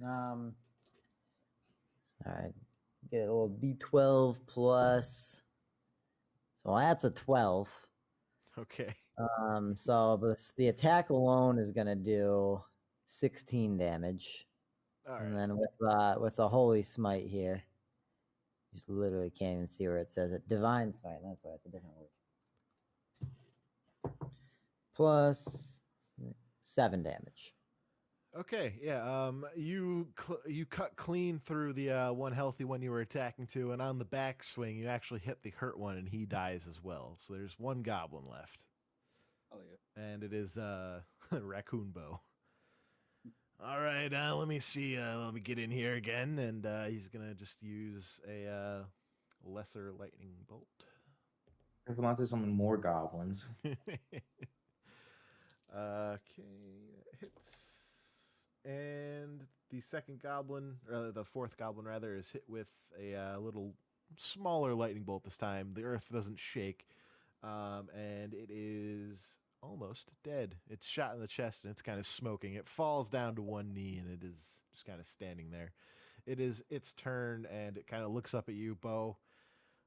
All right. Get a little D12 plus So that's a 12. Okay. So the attack alone is gonna do 16 damage. All And right. then with the Holy Smite here, you just literally can't even see where it says it. Divine Smite, that's why it's a different word. Plus 7 damage. Okay, yeah. You cut clean through the one healthy one you were attacking to, and on the backswing, you actually hit the hurt one, and he dies as well. So there's one goblin left. Oh yeah. And it is Raccoon Bow. All right, let me see. Let me get in here again, and he's gonna just use a lesser lightning bolt. If we want to summon more goblins. Okay, hits, and the second goblin, or the fourth goblin rather, is hit with a little smaller lightning bolt this time. The earth doesn't shake, and it is almost dead. It's shot in the chest and it's kind of smoking. It falls down to one knee and it is just kind of standing there. It is its turn and it kind of looks up at you, Bo.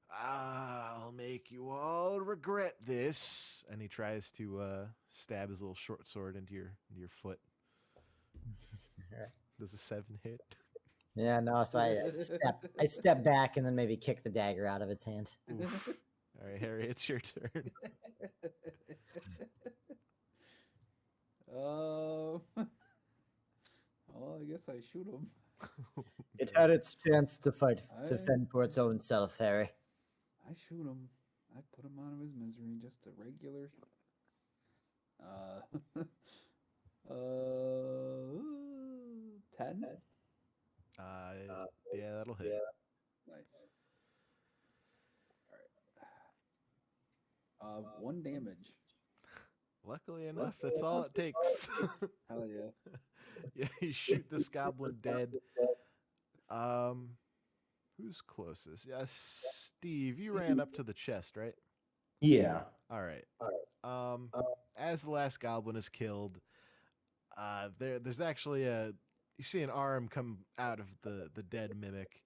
I'll make you all regret this. And he tries to stab his little short sword into your foot. Does a 7 hit? Yeah, no. So I step back and then maybe kick the dagger out of its hand. Oof. All right, Harry, it's your turn. Well, I guess I shoot him. It had its chance to fend for its own self, Harry. I shoot him. I put him out of his misery. Just a regular. 10. Yeah, that'll hit. Nice. All right. 1 damage. Luckily enough, that's all it takes. Hell yeah. Yeah, you shoot this goblin dead. Who's closest? Yeah, Steve, you ran up to the chest, right? Yeah. All right. As the last goblin is killed, there's actually you see an arm come out of the dead mimic,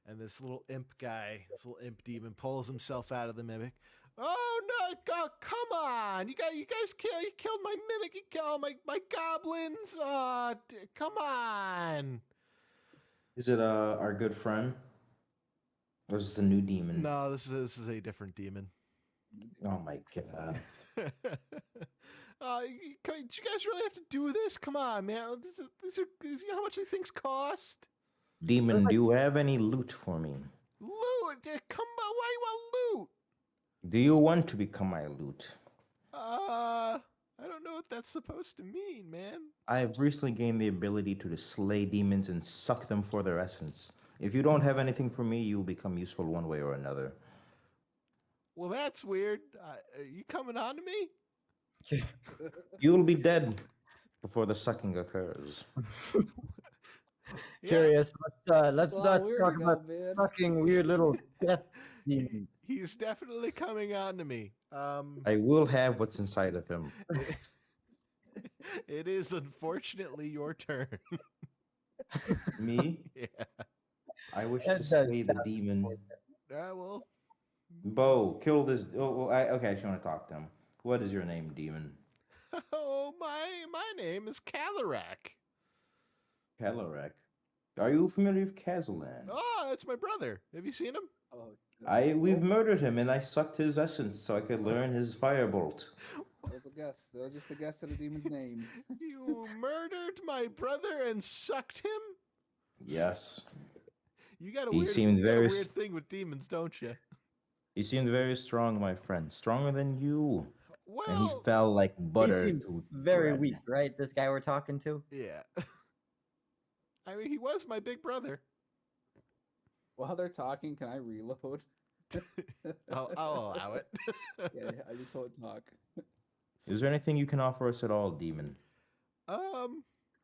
and this little imp guy, this little imp demon, pulls himself out of the mimic. Oh no! God, come on! You guys killed my mimic. You killed my goblins. Come on! Is it our good friend? Or is this a new demon? No, this is a different demon. Oh my god! You guys really have to do this? Come on, man! You know how much these things cost? Demon, do you have any loot for me? Loot? Come on! Why you want loot? Do you want to become my loot? I don't know what that's supposed to mean, man. I have recently gained the ability to slay demons and suck them for their essence. If you don't have anything for me, you'll become useful one way or another. Well, that's weird. Are you coming on to me? You'll be dead before the sucking occurs. Yeah. Curious. Let's not talk about man. fucking weird little death demons. He's definitely coming on to me. I will have what's inside of him. It is unfortunately your turn. Me? Yeah. I wish That to does slay the sound demon. Well. Bo, kill this. Okay, I actually want to talk to him. What is your name, demon? Oh, my name is Calarak. Calarak. Are you familiar with Kazalan? Oh, that's my brother. Have you seen him? Oh, We've murdered him, and I sucked his essence so I could learn his firebolt. that was a guess. That was just a guess at a demon's name. You murdered my brother and sucked him? Yes. You got a He weird, seemed you got a very weird thing with demons, don't you? He seemed very strong, my friend. Stronger than you. And he Well, fell like He butter seemed to very bread. weak, right? This guy we're talking to. yeah. I mean, he was my big brother. While they're talking, can I reload? I'll allow it. Yeah, I just won't talk. Is there anything you can offer us at all, demon?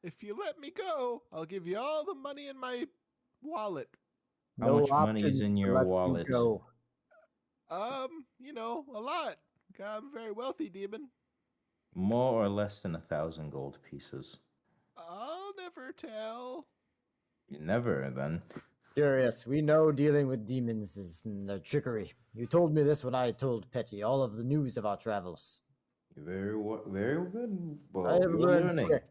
If you let me go, I'll give you all the money in my wallet. How much money is in your wallet? A lot. I'm a very wealthy demon. More or less than 1,000 gold pieces. I'll never tell. You never, then. Curious, we know dealing with demons is their trickery. You told me this when I told Petty all of the news of our travels. Very good. I Well, have you're learned learning. quick.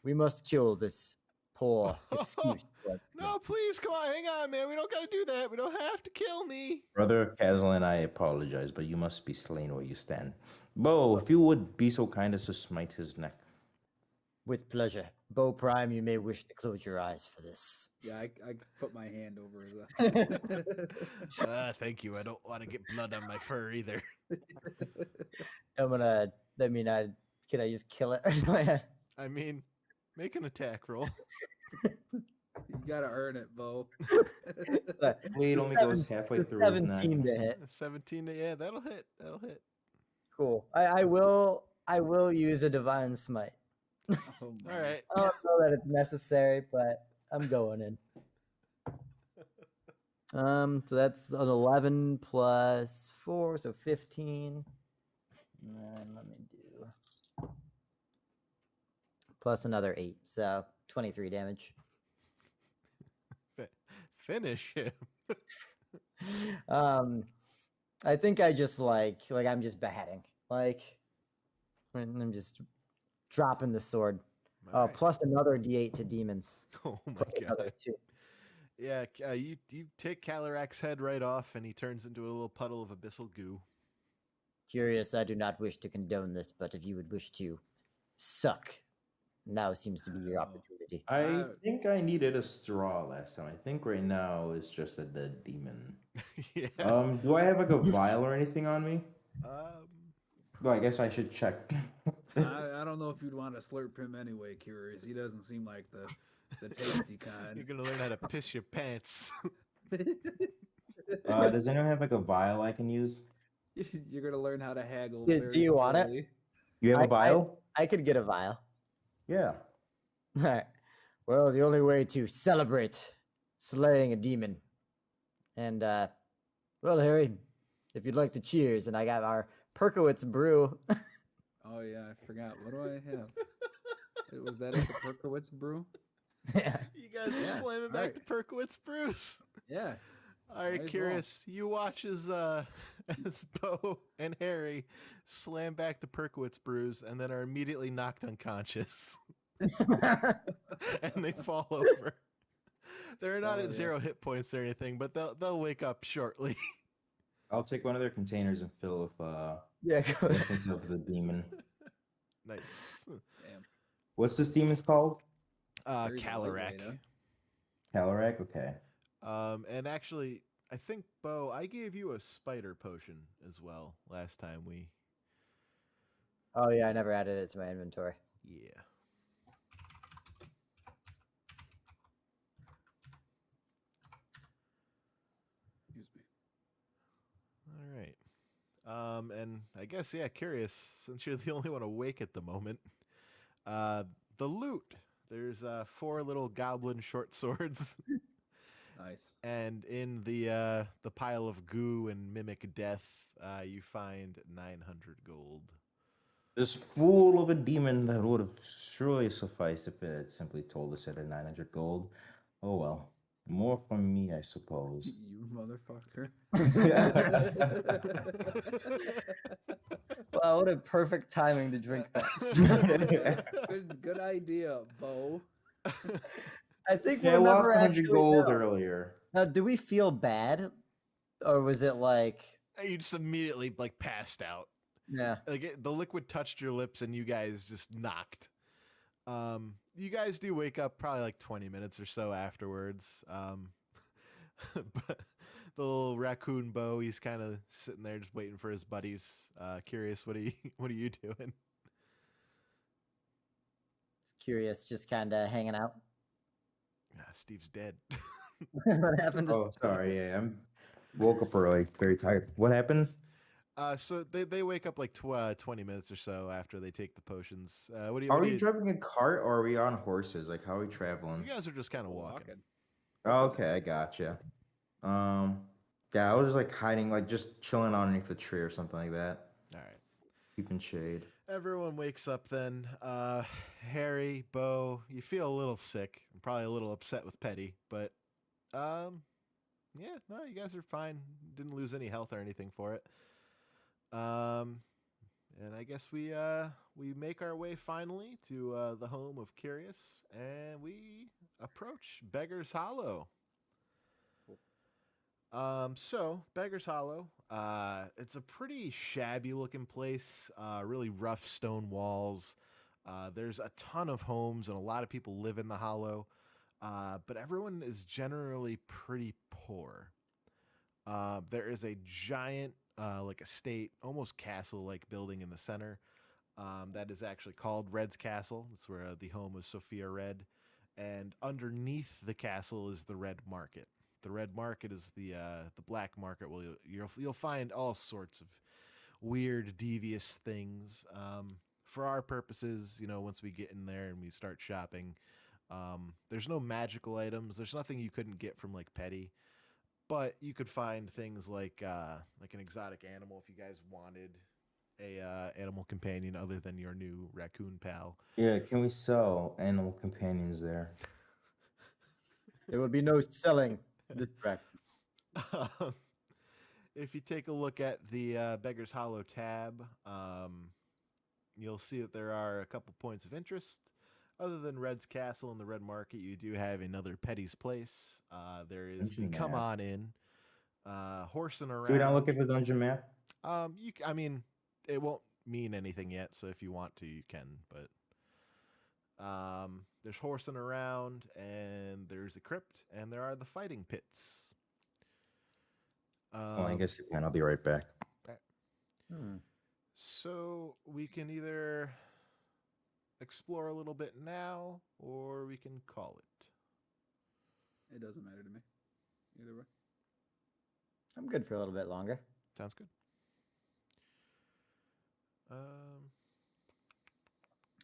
We must kill this poor excuse. No, please, come on, hang on, man. We don't gotta do that. We don't have to kill me. Brother Caslin, I apologize, but you must be slain where you stand. Bo, if you would be so kind as to smite his neck. With pleasure. Bo Prime, you may wish to close your eyes for this. Yeah, I put my hand over his eyes. Thank you. I don't want to get blood on my fur either. Can I just kill it? I mean, make an attack roll. You gotta earn it, Bo. Blade only goes halfway through his neck. 17 to hit. 17, yeah, that'll hit. That'll hit. Cool. I will use a divine smite. Oh, All right. I don't know that it's necessary, but I'm going in. So that's an 11 plus 4, so 15. And then let me do plus another 8, so 23 damage. Finish him. I think I just like I'm just beheading. Like I'm just dropping the sword. All right. Plus another D8 to demons. Oh my Plus god. another 2. Yeah, you take Calorak's head right off, and he turns into a little puddle of abyssal goo. Curious, I do not wish to condone this, but if you would wish to suck, now seems to be your opportunity. I think I needed a straw last time. I think right now it's just a dead demon. Yeah. Do I have like a vial or anything on me? Um, Well, I guess I should check. I don't know if you'd want to slurp him anyway, Curious. He doesn't seem like the tasty kind. You're gonna learn how to piss your pants. Does anyone have like a vial I can use? You're gonna learn how to haggle. Do very you want it? slowly. You have a vial? I could get a vial. Yeah. All right. Well, the only way to celebrate slaying a demon. And, well, Harry, if you'd like to cheers, and I got our Perkowitz brew. Oh yeah, I forgot. What do I have? Was that at the Perkowitz brew? Yeah. You guys are Yeah, slamming back alright. to Perkowitz Bruce. Yeah. All right, Might as Curious. You watch as Bo and Harry slam back to Perkowitz Brews and then are immediately knocked unconscious. And they fall over. They're not Oh, at yeah. 0 hit points or anything, but they'll wake up shortly. I'll take one of their containers and fill with Yeah, go the ahead. essence of the demon. Nice. Damn. What's this demon's called? Very Calorak. lightweight, huh? Calorak? Okay. And actually, I think, Bo, I gave you a spider potion as well last time we... Oh, yeah, I never added it to my inventory. Yeah. Excuse me. All right. And I guess, yeah, Curious, since you're the only one awake at the moment, the loot. There's 4 little goblin short swords. Nice. And in the pile of goo and mimic death, you find 900 gold. This fool of a demon that would have surely sufficed if it had simply told us it had 900 gold. Oh well. More from me, I suppose. You motherfucker. Wow, what a perfect timing to drink that. Good idea, Bo. I think Yeah, I we'll lost never 100 actually gold know. earlier. Now, do we feel bad? Or was it like... You just immediately, like, passed out. Yeah. Like, the liquid touched your lips and you guys just knocked. You guys do wake up probably like 20 minutes or so afterwards. But the little raccoon Bo, he's kind of sitting there just waiting for his buddies. Curious, what are you doing? Just curious, just kind of hanging out. Steve's dead. What happened to Oh, sorry. Yeah, I'm woke up early, very tired. What happened? So they wake up like 20 minutes or so after they take the potions. What do you? Are what do we you- driving a cart or are we on horses? Like, how are we traveling? You guys are just kind of walking. Oh, okay, I gotcha. Yeah, I was just like hiding, like just chilling underneath a tree or something like that, All right. keeping shade. Everyone wakes up then. Harry, Bo, you feel a little sick. Probably a little upset with Petty, but Yeah, no, you guys are fine. Didn't lose any health or anything for it. Um, and I guess we make our way finally to the home of Curious, and we approach Beggars Hollow. So Beggars Hollow, it's a pretty shabby looking place. Really rough stone walls. There's a ton of homes, and a lot of people live in the Hollow. But everyone is generally pretty poor. There is a giant, like estate, almost castle-like building in the center. That is actually called Red's Castle. That's where the home of Sophia Red. And underneath the castle is the Red Market. The Red Market is the black market where you'll find all sorts of weird, devious things. For our purposes, once we get in there and we start shopping, there's no magical items. There's nothing you couldn't get from like Petty, but you could find things like an exotic animal if you guys wanted a animal companion other than your new raccoon pal. Yeah, can we sell animal companions there? There will be no selling this track. If you take a look at the Beggars Hollow tab, you'll see that there are a couple points of interest. Other than Red's Castle and the Red Market, you do have another Petty's Place. There is the Come On In, horsing around. Should we not look at the dungeon map? I mean, it won't mean anything yet, so if you want to, you can. But there's horsing around, and there's a crypt, and there are the fighting pits. Well, I guess you can. I'll be right back. So we can either explore a little bit now, or we can call it. It doesn't matter to me. Either way. I'm good for a little bit longer. Sounds good.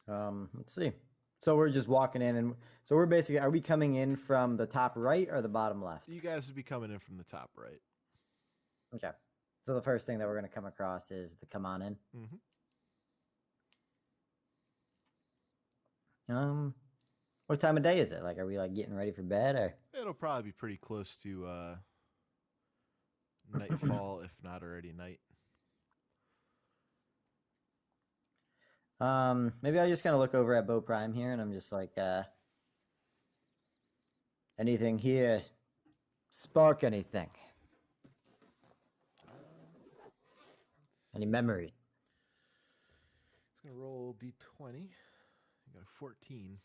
Let's see. So we're just walking in, and so we're basically, are we coming in from the top right or the bottom left? You guys would be coming in from the top right. Okay. So the first thing that we're going to come across is the Come On In. Mm-hmm. What time of day is it? Like, are we like getting ready for bed, or? It'll probably be pretty close to nightfall, if not already night. Maybe I just kind of look over at Bo Prime here, and I'm just like, anything here? Spark anything? Any memory? It's gonna roll d20. You got a 14.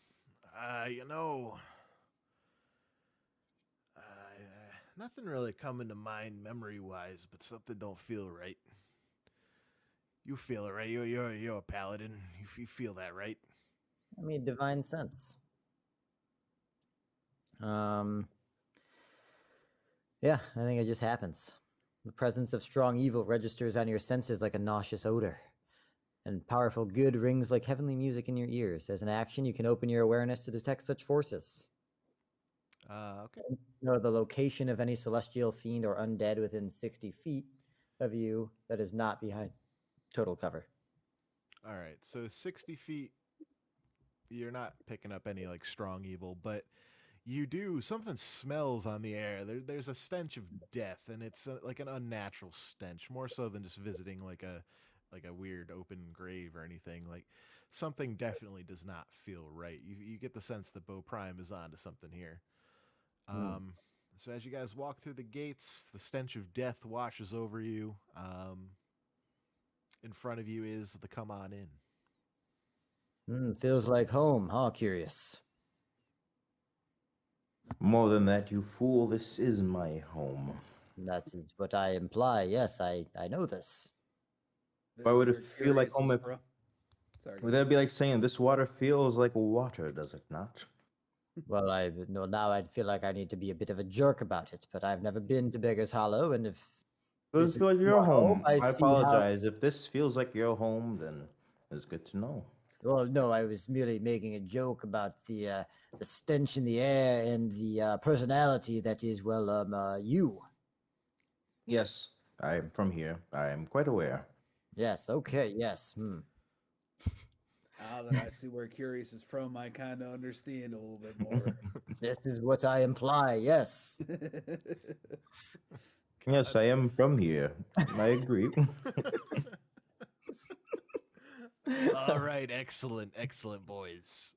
Nothing really coming to mind memory-wise, but something don't feel right. You feel it, right? You're a paladin. You feel that, right? I mean, divine sense. Yeah, I think it just happens. The presence of strong evil registers on your senses like a nauseous odor, and powerful good rings like heavenly music in your ears. As an action, you can open your awareness to detect such forces. Okay. You know the location of any celestial fiend or undead within 60 feet of you that is not behind total cover. All right, so 60 feet, you're not picking up any like strong evil, but you do. Something smells on the air. There's a stench of death, and it's like an unnatural stench, more so than just visiting like a weird open grave or anything. Like something definitely does not feel right. You get the sense that Bo Prime is onto something here. So as you guys walk through the gates, the stench of death washes over you. In front of you is the Come On In. Feels like home, huh? Curious. More than that, you fool, this is my home. That is what I imply. Yes, I know this. Why would it feel like home? Sorry. Would that be like saying this water feels like water, does it not? Well, now I feel like I need to be a bit of a jerk about it, but I've never been to Beggars Hollow, and if This feels like your home. I see apologize. If this feels like your home, then it's good to know. Well, no, I was merely making a joke about the stench in the air and the personality that is, you. Yes, I am from here. I am quite aware. Yes, okay, yes. Now that I see where Curious is from, I kind of understand a little bit more. This is what I imply, yes. Yes, I am from here. I agree. All right, excellent, boys.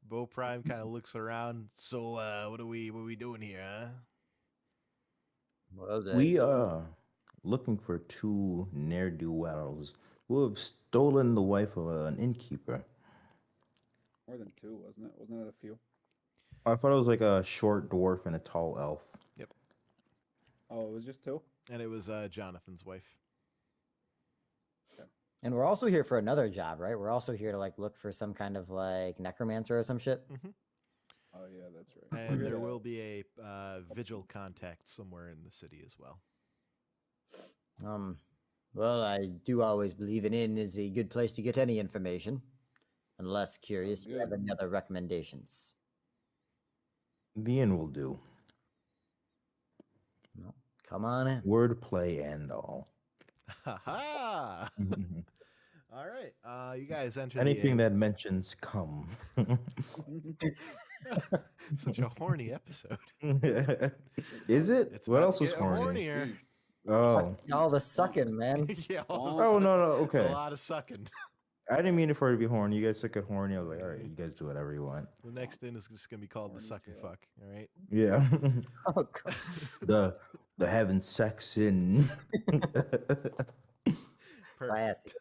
Bo Prime kind of looks around. So, what are we doing here, huh? Well, We are looking for two ne'er-do-wells who have stolen the wife of an innkeeper. More than two, wasn't it? Wasn't it a few? I thought it was like a short dwarf and a tall elf. Yep. Oh, it was just two? And it was Jonathan's wife. Okay. and we're also here for another job, right? We're also here to like look for some kind of like necromancer or some shit. Mm-hmm. Oh, yeah, that's right. And there will be a vigil contact somewhere in the city as well. Well, I do always believe an inn is a good place to get any information. Unless curious, do you have any other recommendations? The inn will do. No. Come on in. Wordplay and all. Ha ha! All right, you guys enter Anything the that mentions come. Such a horny episode. Is it? It's What about else to was get horny? hornier. Oh, All the sucking, man. Yeah. oh no, no, It's okay. a lot of sucking. I didn't mean it for it to be horny. You guys took it horny. I was like, all right, you guys do whatever you want. The next in is just gonna be called the Horny suck and tail. fuck. All right. Yeah. Oh, God. the having sex in. Classy.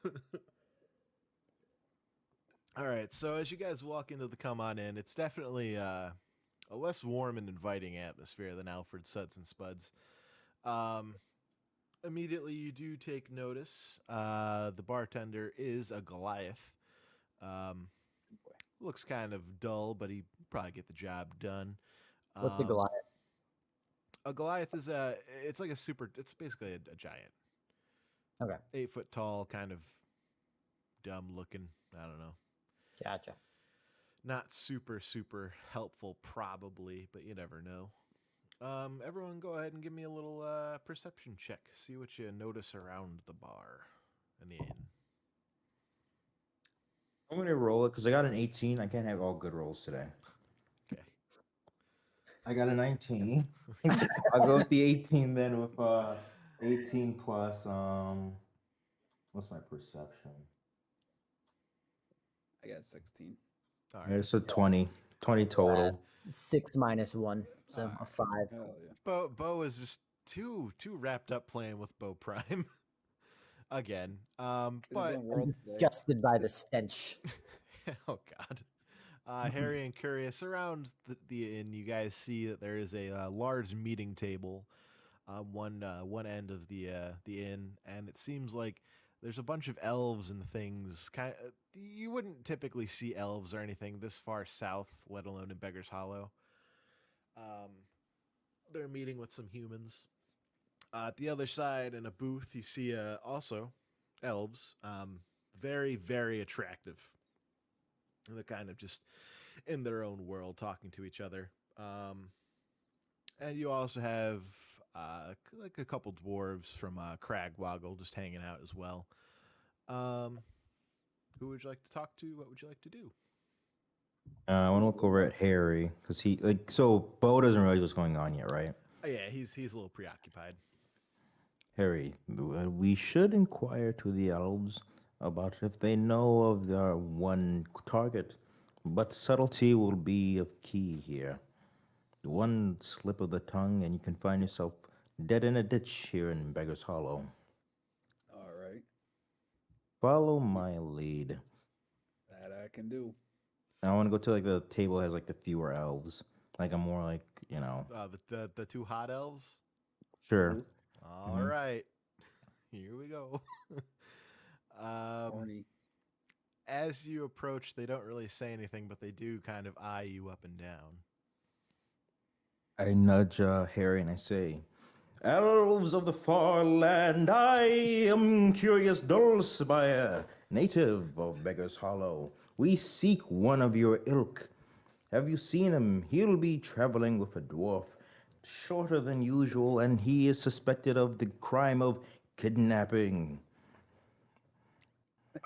All right. So as you guys walk into the come on in, it's definitely a less warm and inviting atmosphere than Alfred Suds and Spuds. Immediately, you do take notice. The bartender is a Goliath. Looks kind of dull, but he probably get the job done. What's the Goliath? A Goliath is it's like it's basically a giant. Okay. 8 foot tall, kind of dumb looking. I don't know. Gotcha. Not super helpful, probably, but you never know. Everyone go ahead and give me a little perception check. See what you notice around the bar and the inn. I'm going to roll it because I got an 18. I can't have all good rolls today. Okay. I got a 19. I'll go with the 18 then with 18 plus, what's my perception? I got 16. All right. It's a 20. 20 total. 6 minus 1, so a 5. Hell yeah. Bo is just too wrapped up playing with Bo Prime again. In his But own world today. Disgusted by the stench. oh god. Harry and Curious around the inn. You guys see that there is a large meeting table on one end of the inn, and it seems like there's a bunch of elves and things. You wouldn't typically see elves or anything this far south, let alone in Beggars Hollow. They're meeting with some humans. At the other side, in a booth, you see also elves. Very, very attractive. They're kind of just in their own world, talking to each other. And you also have like a couple dwarves from Cragwoggle just hanging out as well. Who would you like to talk to? What would you like to do? I want to look over at Harry because so Bo doesn't realize what's going on yet, right? Oh, yeah, he's a little preoccupied. Harry, we should inquire to the elves about if they know of their one target, but subtlety will be of key here. One slip of the tongue and you can find yourself dead in a ditch here in Beggars Hollow. All right. Follow my lead. That I can do. I want to go to like the table that has like the fewer elves. Like I'm more like, The two hot elves? Sure. All right. Here we go. Horny. As you approach, they don't really say anything, but they do kind of eye you up and down. I nudge Harry and I say, Elves of the far land, I am Curious Dulcibire, native of Beggars Hollow. We seek one of your ilk. Have you seen him? He'll be traveling with a dwarf, shorter than usual, and he is suspected of the crime of kidnapping.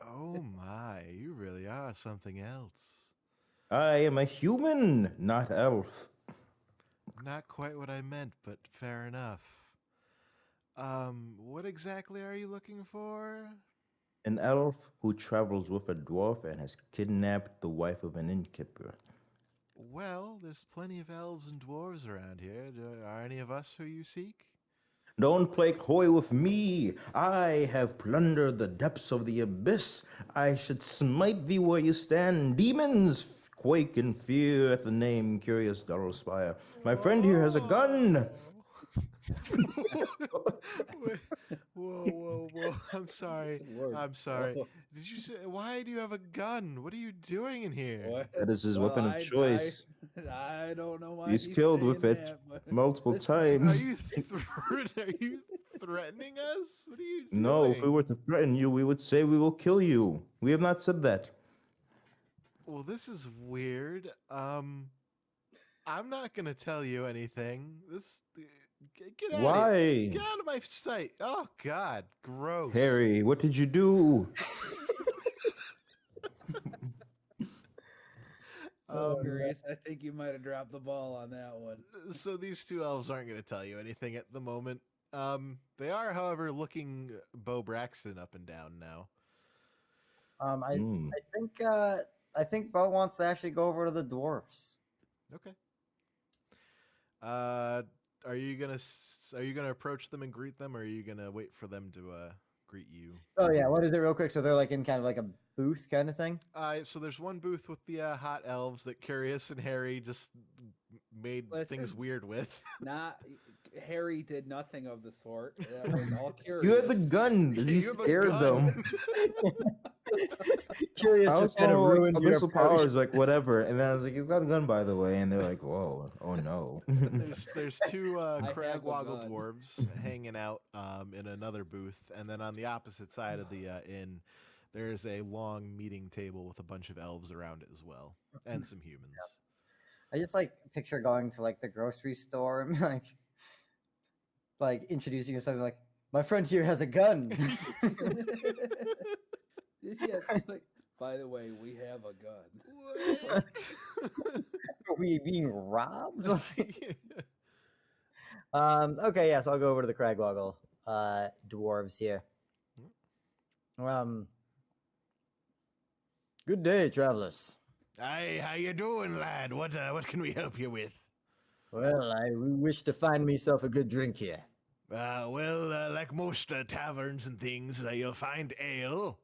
Oh my, you really are something else. I am a human, not elf. Not quite what I meant, but fair enough. What exactly are you looking for? An elf who travels with a dwarf and has kidnapped the wife of an innkeeper. Well, there's plenty of elves and dwarves around here. Are any of us who you seek? Don't play coy with me. I have plundered the depths of the abyss. I should smite thee where you stand. Demons quake in fear at the name Curious Dull Spire. My friend here has a gun. Wait, whoa. I'm sorry. Word. I'm sorry. Oh, Did you say, why do you have a gun? What are you doing in here? what? That is his Well, weapon of choice. I don't know why He's he's killed saying with it that, but multiple listen, Are times. you are you threatening us? What are you No, if we doing? were to threaten you, we would say we will kill you. We have not said that. Well, this is weird. I'm not gonna tell you anything. Get out of here. Why? Get out of my sight. Oh God, gross. Harry, what did you do? Curious. I think you might have dropped the ball on that one. So these two elves aren't gonna tell you anything at the moment. They are, however, looking Bo Braxton up and down now. I Hmm. I think Bo wants to actually go over to the dwarfs. Okay. Are you gonna approach them and greet them, or are you gonna wait for them to greet you? Oh yeah, what is it real quick? So they're like in kind of like a booth kind of thing. So there's one booth with the hot elves that Curious and Harry just made things Listen. weird with. Not Harry did nothing of the sort. That was all Curious. You had the gun. You You have a scared gun. them. Curious I was just kind of like, ruined your abyssal approach. powers, like whatever. And then I was like, he's got a gun, by the way. And they're like, whoa, oh no. There's two have a Cragwoggle gun. dwarves hanging out in another booth, and then on the opposite side of the inn, there's a long meeting table with a bunch of elves around it as well, and some humans. I just like picture going to like the grocery store and like introducing yourself like my friend here has a gun. Yeah, like, by the way, we have a gun. Are we being robbed? Okay, yes, I'll go over to the Cragwoggle dwarves here. Good day, travelers. Hey, how you doing, lad? What can we help you with? Well, I wish to find myself a good drink here. Like most taverns and things, you'll find ale.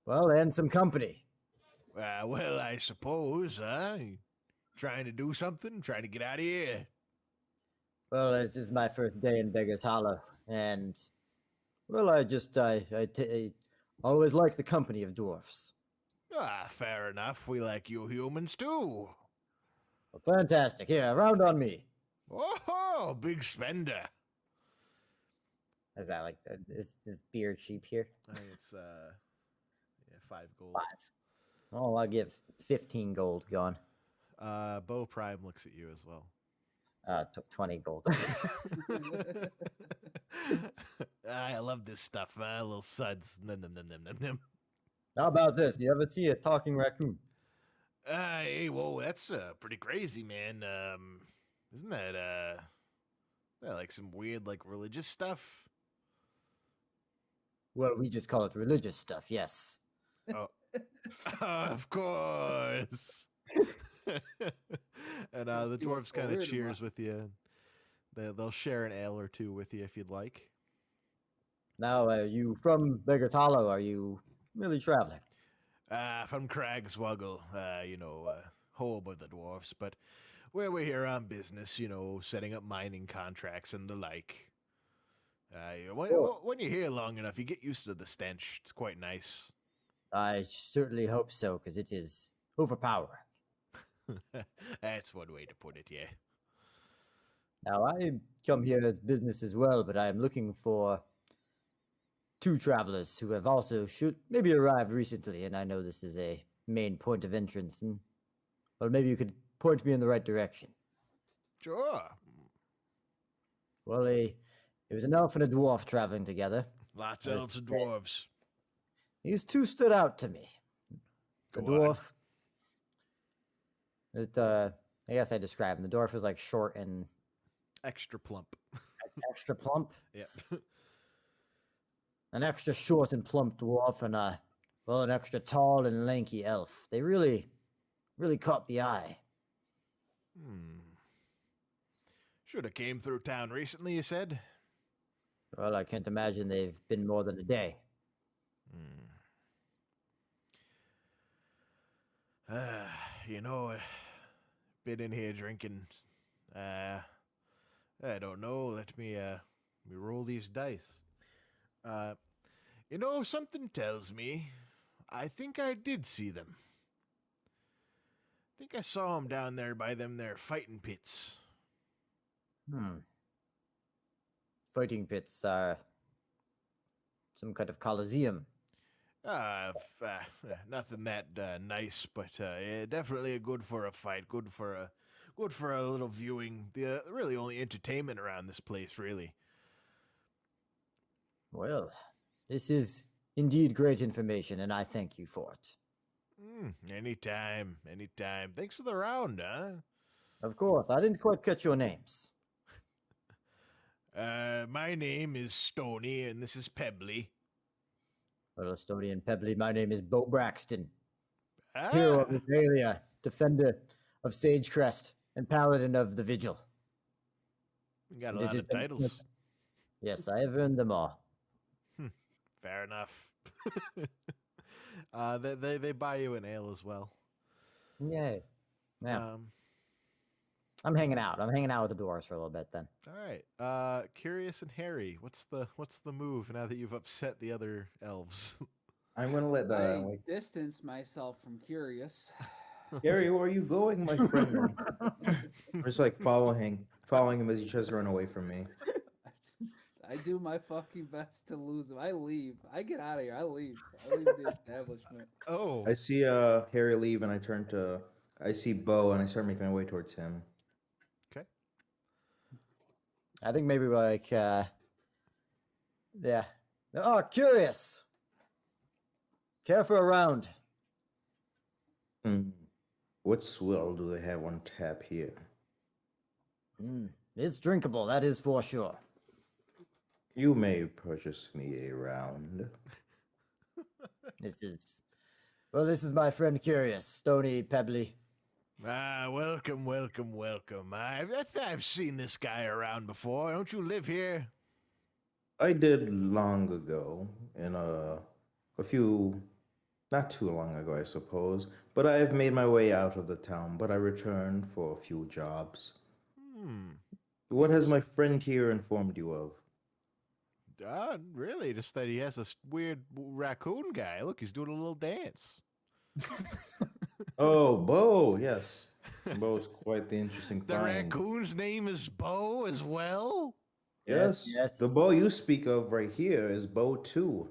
Well, and some company. I suppose, trying to do something, trying to get out of here. Well, this is my first day in Beggars Hollow, and well, I always like the company of dwarfs. Fair enough. We like you humans too. Well, fantastic. Here, round on me. Oh, big spender. Is that like is beard cheap here? I think it's 5 gold. 5. Oh, I'll give 15 gold gone. Bo Prime looks at you as well. 20 gold. I love this stuff. Little suds. Nom, nom, nom, nom, nom, nom. How about this? Do you ever see a talking raccoon? Hey, whoa, that's pretty crazy, man. Isn't that like some weird like religious stuff? Well, we just call it religious stuff, yes. Oh, of course. And the dwarves kind of cheers with you. They'll share an ale or two with you if you'd like. Now, are you from Beggars Hollow? Are you really traveling? From Cragswoggle, home of the dwarfs, but we're here on business, setting up mining contracts and the like. When you're here long enough, you get used to the stench. It's quite nice. I certainly hope so, because it is overpowering. That's one way to put it, yeah. Now, I come here as business as well, but I am looking for 2 travelers who have also maybe arrived recently, and I know this is a main point of entrance, and well, maybe you could point me in the right direction. Sure. Well, it was an elf and a dwarf traveling together. Lots of elves and dwarves. These two stood out to me. The Go on. dwarf. I guess I described him. The dwarf is like short and Extra plump. extra plump. Yep. An extra short and plump dwarf and an extra tall and lanky elf. They really caught the eye. Should have came through town recently, you said? Well, I can't imagine they've been more than a day. You know, been in here drinking. I don't know. Let me roll these dice. You know, something tells me I think I did see them. I think I saw them down there by them there fighting pits. Fighting pits are some kind of coliseum. Nothing that nice, but yeah, definitely good for a fight. Good for a little viewing. The really only entertainment around this place, really. Well, this is indeed great information, and I thank you for it. Anytime. Thanks for the round, huh? Of course, I didn't quite catch your names. My name is Stony, and this is Pebbly. Well, Stony and Pebbly, my name is Bo Braxton. Hero of Regalia, defender of Sagecrest, and paladin of the Vigil. You got a lot of titles. Yes, I have earned them all. Fair enough. They buy you an ale as well. Yay. Yeah. I'm hanging out. I'm hanging out with the dwarves for a little bit then. All right. Curious and Harry, what's the move now that you've upset the other elves? I'm gonna let I distance myself from Curious. Harry, where are you going, my friend? I'm just like following him as he tries to run away from me. I do my fucking best to lose him. I leave. I get out of here. I leave the establishment. Oh. I see Harry leave, and I see Bo, and I start making my way towards him. Okay. I think maybe like, yeah. Oh, Curious! Care for a round? What swill do they have on tap here? It's drinkable, that is for sure. You may purchase me a round. This is my friend Curious, Stony Pebbly. Welcome. I've seen this guy around before. Don't you live here? I did long ago, in not too long ago, I suppose. But I have made my way out of the town, but I returned for a few jobs. What has my friend here informed you of? Really? Just that he has a weird raccoon guy. Look, he's doing a little dance. Oh, Bo, yes. Bo's quite the interesting The find. raccoon's name is Bo as well? Yes. The Bo you speak of right here is Bo 2.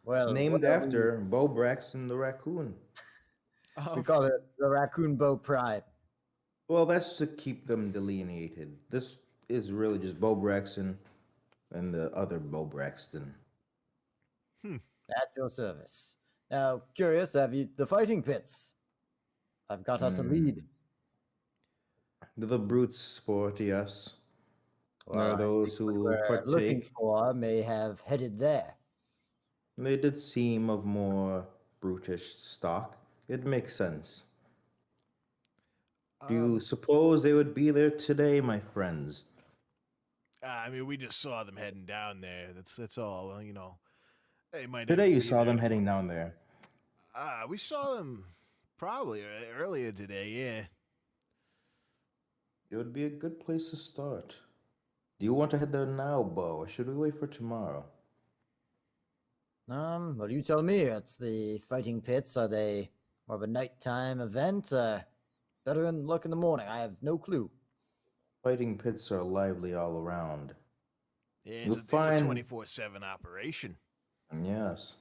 Well, named after Bo Braxton the raccoon. We call it the Raccoon Bo Pride. Well, that's to keep them delineated. This is really just Bo Braxton and the other Bo Braxton. At your service. Now, Curious, have you the fighting pits? I've got us a lead. The brutes sport, yes. Well, those who partake. Looking for may have headed there. They did seem of more brutish stock. It makes sense. Do you suppose they would be there today, my friends? I mean, we just saw them heading down there. That's all. Well, you know, they might. Today you saw them heading down there. We saw them probably earlier today. Yeah. It would be a good place to start. Do you want to head there now, Bo, or should we wait for tomorrow? Well, you tell me. It's the fighting pits. Are they more of a nighttime event? Better luck in the morning. I have no clue. Fighting pits are lively all around. Yeah, it's a 24/7 operation. Yes.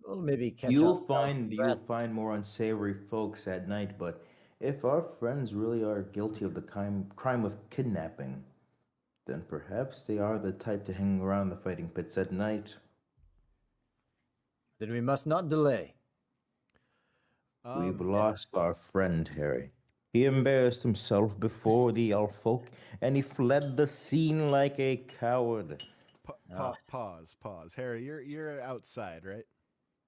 Well, maybe catch you'll find more unsavory folks at night, but if our friends really are guilty of the crime of kidnapping, then perhaps they are the type to hang around the fighting pits at night. Then we must not delay. We've lost our friend, Harry. He embarrassed himself before the elf folk, and he fled the scene like a coward. Pause. Harry, you're outside, right?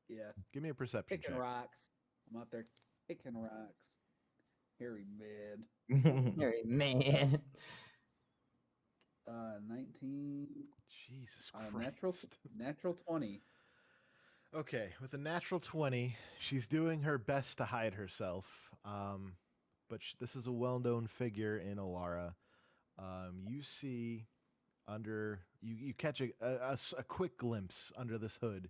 Yeah. Give me a perception Kicking check. rocks. I'm out there kicking rocks. Harry mad. Harry, man. 19. Jesus Christ. Natural 20. Okay, with a natural 20, she's doing her best to hide herself. But this is a well-known figure in Alara. You see you catch a quick glimpse under this hood,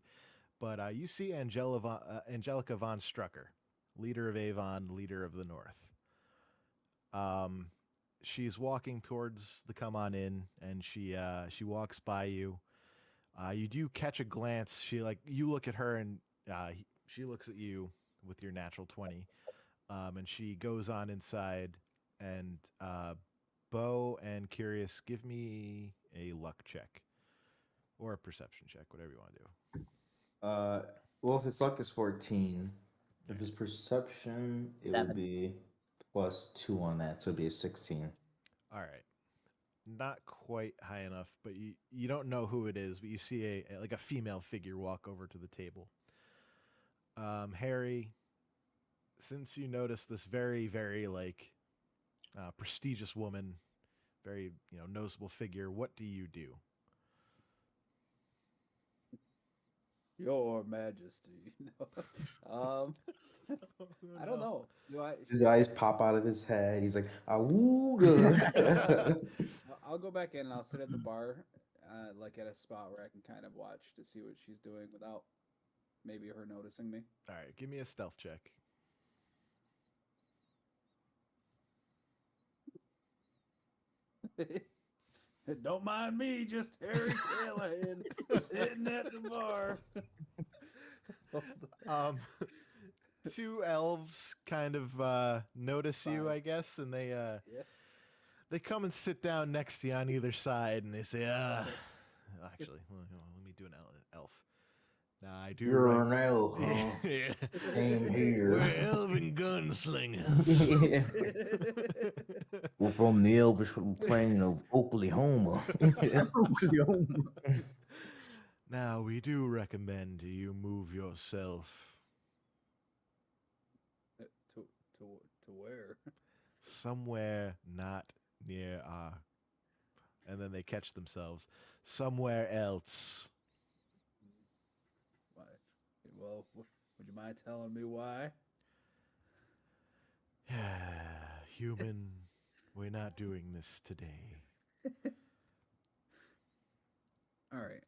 but you see Angelica von Strucker, leader of Avon, leader of the North. She's walking towards the come on in, and she walks by you. You do catch a glance. You look at her, and she looks at you with your natural 20, and she goes on inside. And Bo and Curious, give me a luck check or a perception check, whatever you want to do. Well, if his luck is 14, if his perception, 7. it would be +2 on that, so it'd be a 16. All right. Not quite high enough, but you don't know who it is, but you see a female figure walk over to the table. Harry, since you notice this very, very prestigious woman, very noticeable figure, what do you do? Your Majesty. I don't know. His eyes pop out of his head. He's like, "Awooga." I'll go back in and I'll sit at the bar, at a spot where I can kind of watch to see what she's doing without maybe her noticing me. All right, give me a stealth check. Don't mind me, just Harry Callahan sitting at the bar. Two elves kind of notice you, I guess, and they come and sit down next to you on either side, and they say, actually, let me do an elf. Nah, I do. You're an elf, huh? Yeah. Came here. We're elven gunslingers. We're from the Elvish plain of Oklahoma. Now, we do recommend you move yourself. To where? Somewhere not near and then they catch themselves. Somewhere else. Why? Well, would you mind telling me why? Human, we're not doing this today. All right.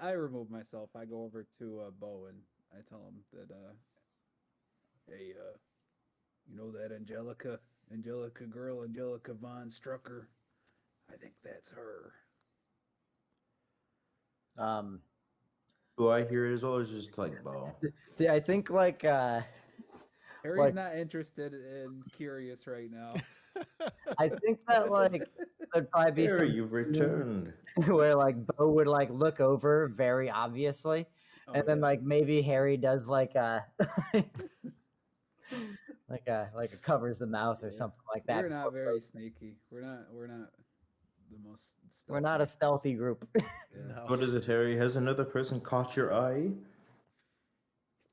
I remove myself. I go over to Bo and I tell him that, hey, you know that Angelica girl, Angelica von Strucker? I think that's her. Do I hear it as well as just like Bo? I think Harry's not interested and curious right now. I think that there'd probably be Harry, some you returned. where Bo would look over very obviously, and then maybe Harry does a covers the mouth or something like that. We're not very sneaky. We're not the most stealthy. We're not a stealthy group. No. What is it, Harry? Has another person caught your eye?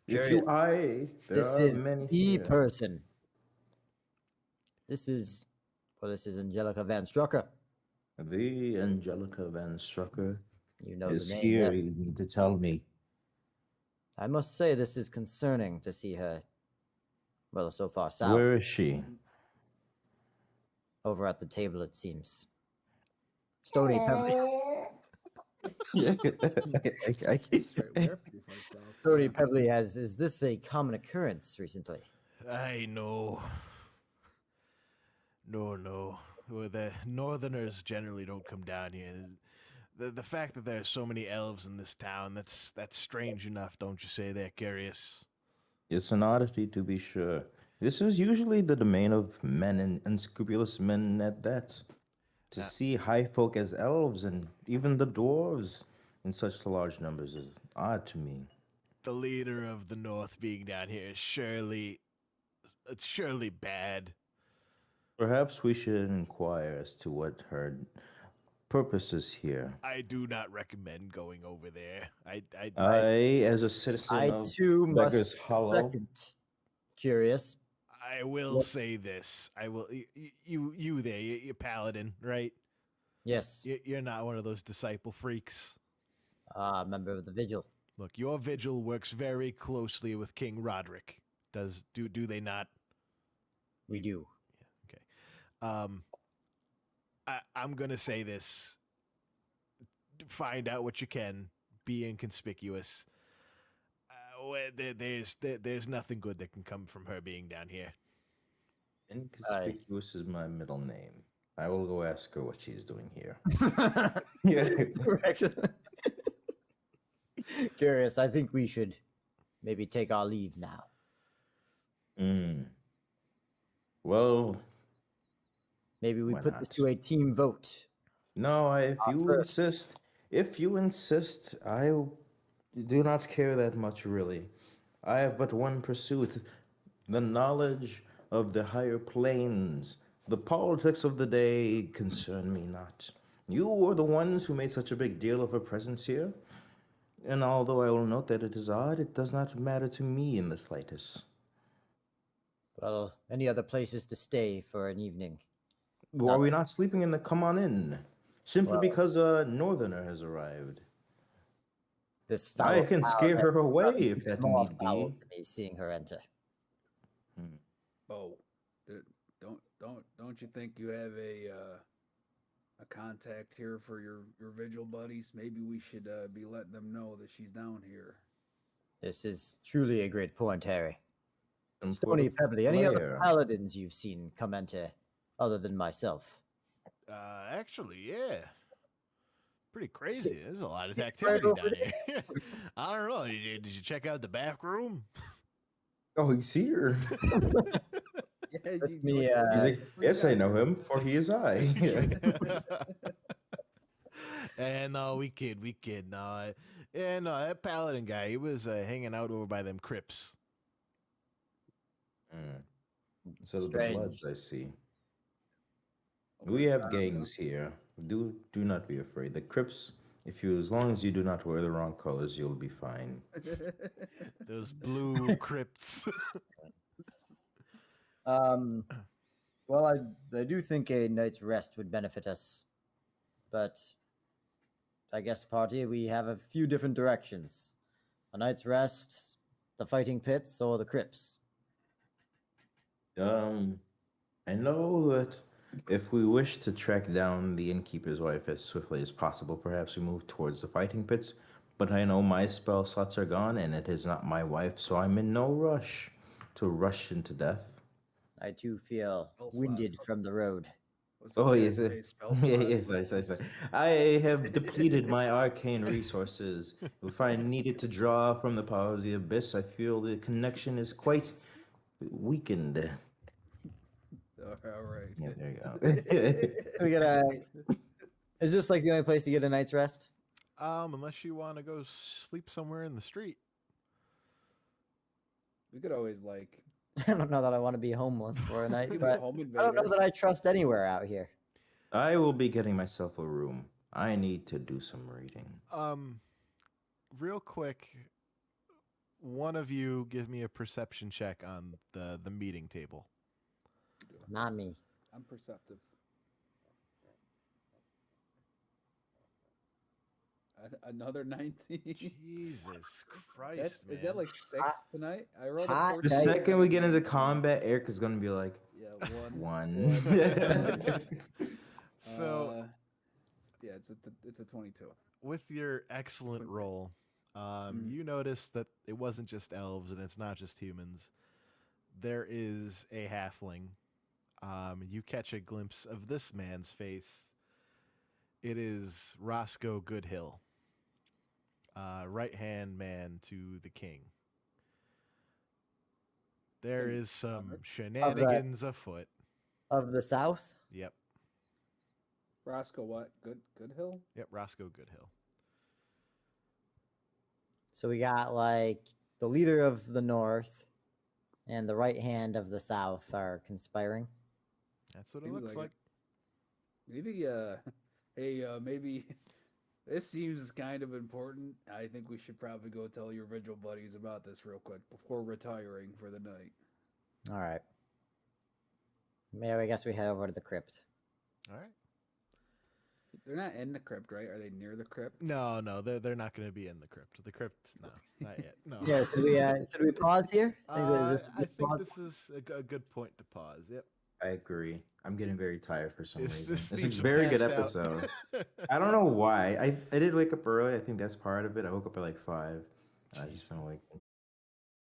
If Curious. you eye, there This are is many the here. person. This is Angelica Van Strucker. The Angelica Van Strucker You know is the name. here. Yeah. You need to tell me. I must say this is concerning to see her. Well, so far south. Where is she? Over at the table, it seems. Stony Pebbly. Yeah. Stony Pebbly is this a common occurrence recently? I know. No. Well, the Northerners generally don't come down here. The fact that there are so many elves in this town, that's strange enough, don't you say there, Curious? It's an oddity, to be sure. This is usually the domain of men and unscrupulous men at that. To see high folk as elves and even the dwarves in such large numbers is odd to me. the leader of the North being down here is surely bad. Perhaps we should inquire as to what her purpose is here. I do not recommend going over there. As a citizen of too Beggars must Hollow, second. Curious. I will say this. I will. You there, you paladin, right? Yes. You're not one of those disciple freaks. Member of the Vigil. Look, your vigil works very closely with King Roderick. Do they not? We do. Yeah, okay. I'm gonna say this. Find out what you can. Be inconspicuous. There's nothing good that can come from her being down here. Inconspicuous is my middle name. I will go ask her what she's doing here. Yeah. Correct. Curious, I think we should maybe take our leave now. Well, maybe we put this to a team vote. No, if you insist, I do not care that much, really. I have but one pursuit, the knowledge of the higher planes. The politics of the day concern me not. You were the ones who made such a big deal of her presence here. And although I will note that it is odd, it does not matter to me in the slightest. Well, any other places to stay for an evening? Are we not sleeping in the come on in? Simply because a northerner has arrived. I can scare her away if that need be. To me seeing her enter. Oh, don't you think you have a contact here for your vigil buddies? Maybe we should be letting them know that she's down here. This is truly a great point, Harry. Stony Pebbly, any other paladins you've seen come enter other than myself? Actually, yeah. Pretty crazy. There's a lot of activity down here. I don't know. Did you check out the back room? Oh, he's here. He's like, yes, I know him, for he is I. And no, we kid. No, that paladin guy, he was hanging out over by them crypts. So the Bloods, I see. We have gangs here. Do not be afraid. The Crips, as long as you do not wear the wrong colors, you'll be fine. Those blue crypts. Well, I do think a night's rest would benefit us, but I guess, party, we have a few different directions: a night's rest, the fighting pits, or the crypts. I know that if we wish to track down the innkeeper's wife as swiftly as possible, perhaps we move towards the fighting pits. But I know my spell slots are gone, and it is not my wife, so I'm in no rush to rush into death. I too feel winded from the road. Oh, yes. Yes. I have depleted my arcane resources. If I needed to draw from the power of the abyss, I feel the connection is quite weakened. All right. Yeah, there you go. Is this like the only place to get a night's rest? Unless you want to go sleep somewhere in the street. We could always I don't know that I want to be homeless for a night, but I don't know that I trust anywhere out here. I will be getting myself a room. I need to do some reading. Real quick, one of you give me a perception check on the meeting table. Not me. I'm perceptive. Another 19. Jesus Christ, Is that like 6 tonight? I rolled a 14. The second we get into combat, Eric is going to be like, yeah, one. So, yeah, it's a 22. With your excellent roll, you notice that it wasn't just elves and it's not just humans. There is a halfling. You catch a glimpse of this man's face. It is Roscoe Goodhill, right-hand man to the king. There is some shenanigans afoot. Of the South? Yep. Roscoe what? Goodhill? Yep, Roscoe Goodhill. So we got like the leader of the North and the right hand of the South are conspiring. That's what it Seems looks like like. Maybe, hey, maybe this seems kind of important. I think we should probably go tell your Virgil buddies about this real quick before retiring for the night. All right. Maybe I guess we head over to the crypt. All right. They're not in the crypt, right? Are they near the crypt? No, they're not going to be in the crypt. The crypt, no, not yet. No. Yeah, should we pause here? I think this is a good point to pause. Yep. I agree. I'm getting very tired for some reason. It's a Steve's very good passed out. episode. I don't know why. I did wake up early. I think that's part of it. I woke up at like 5. I just been awake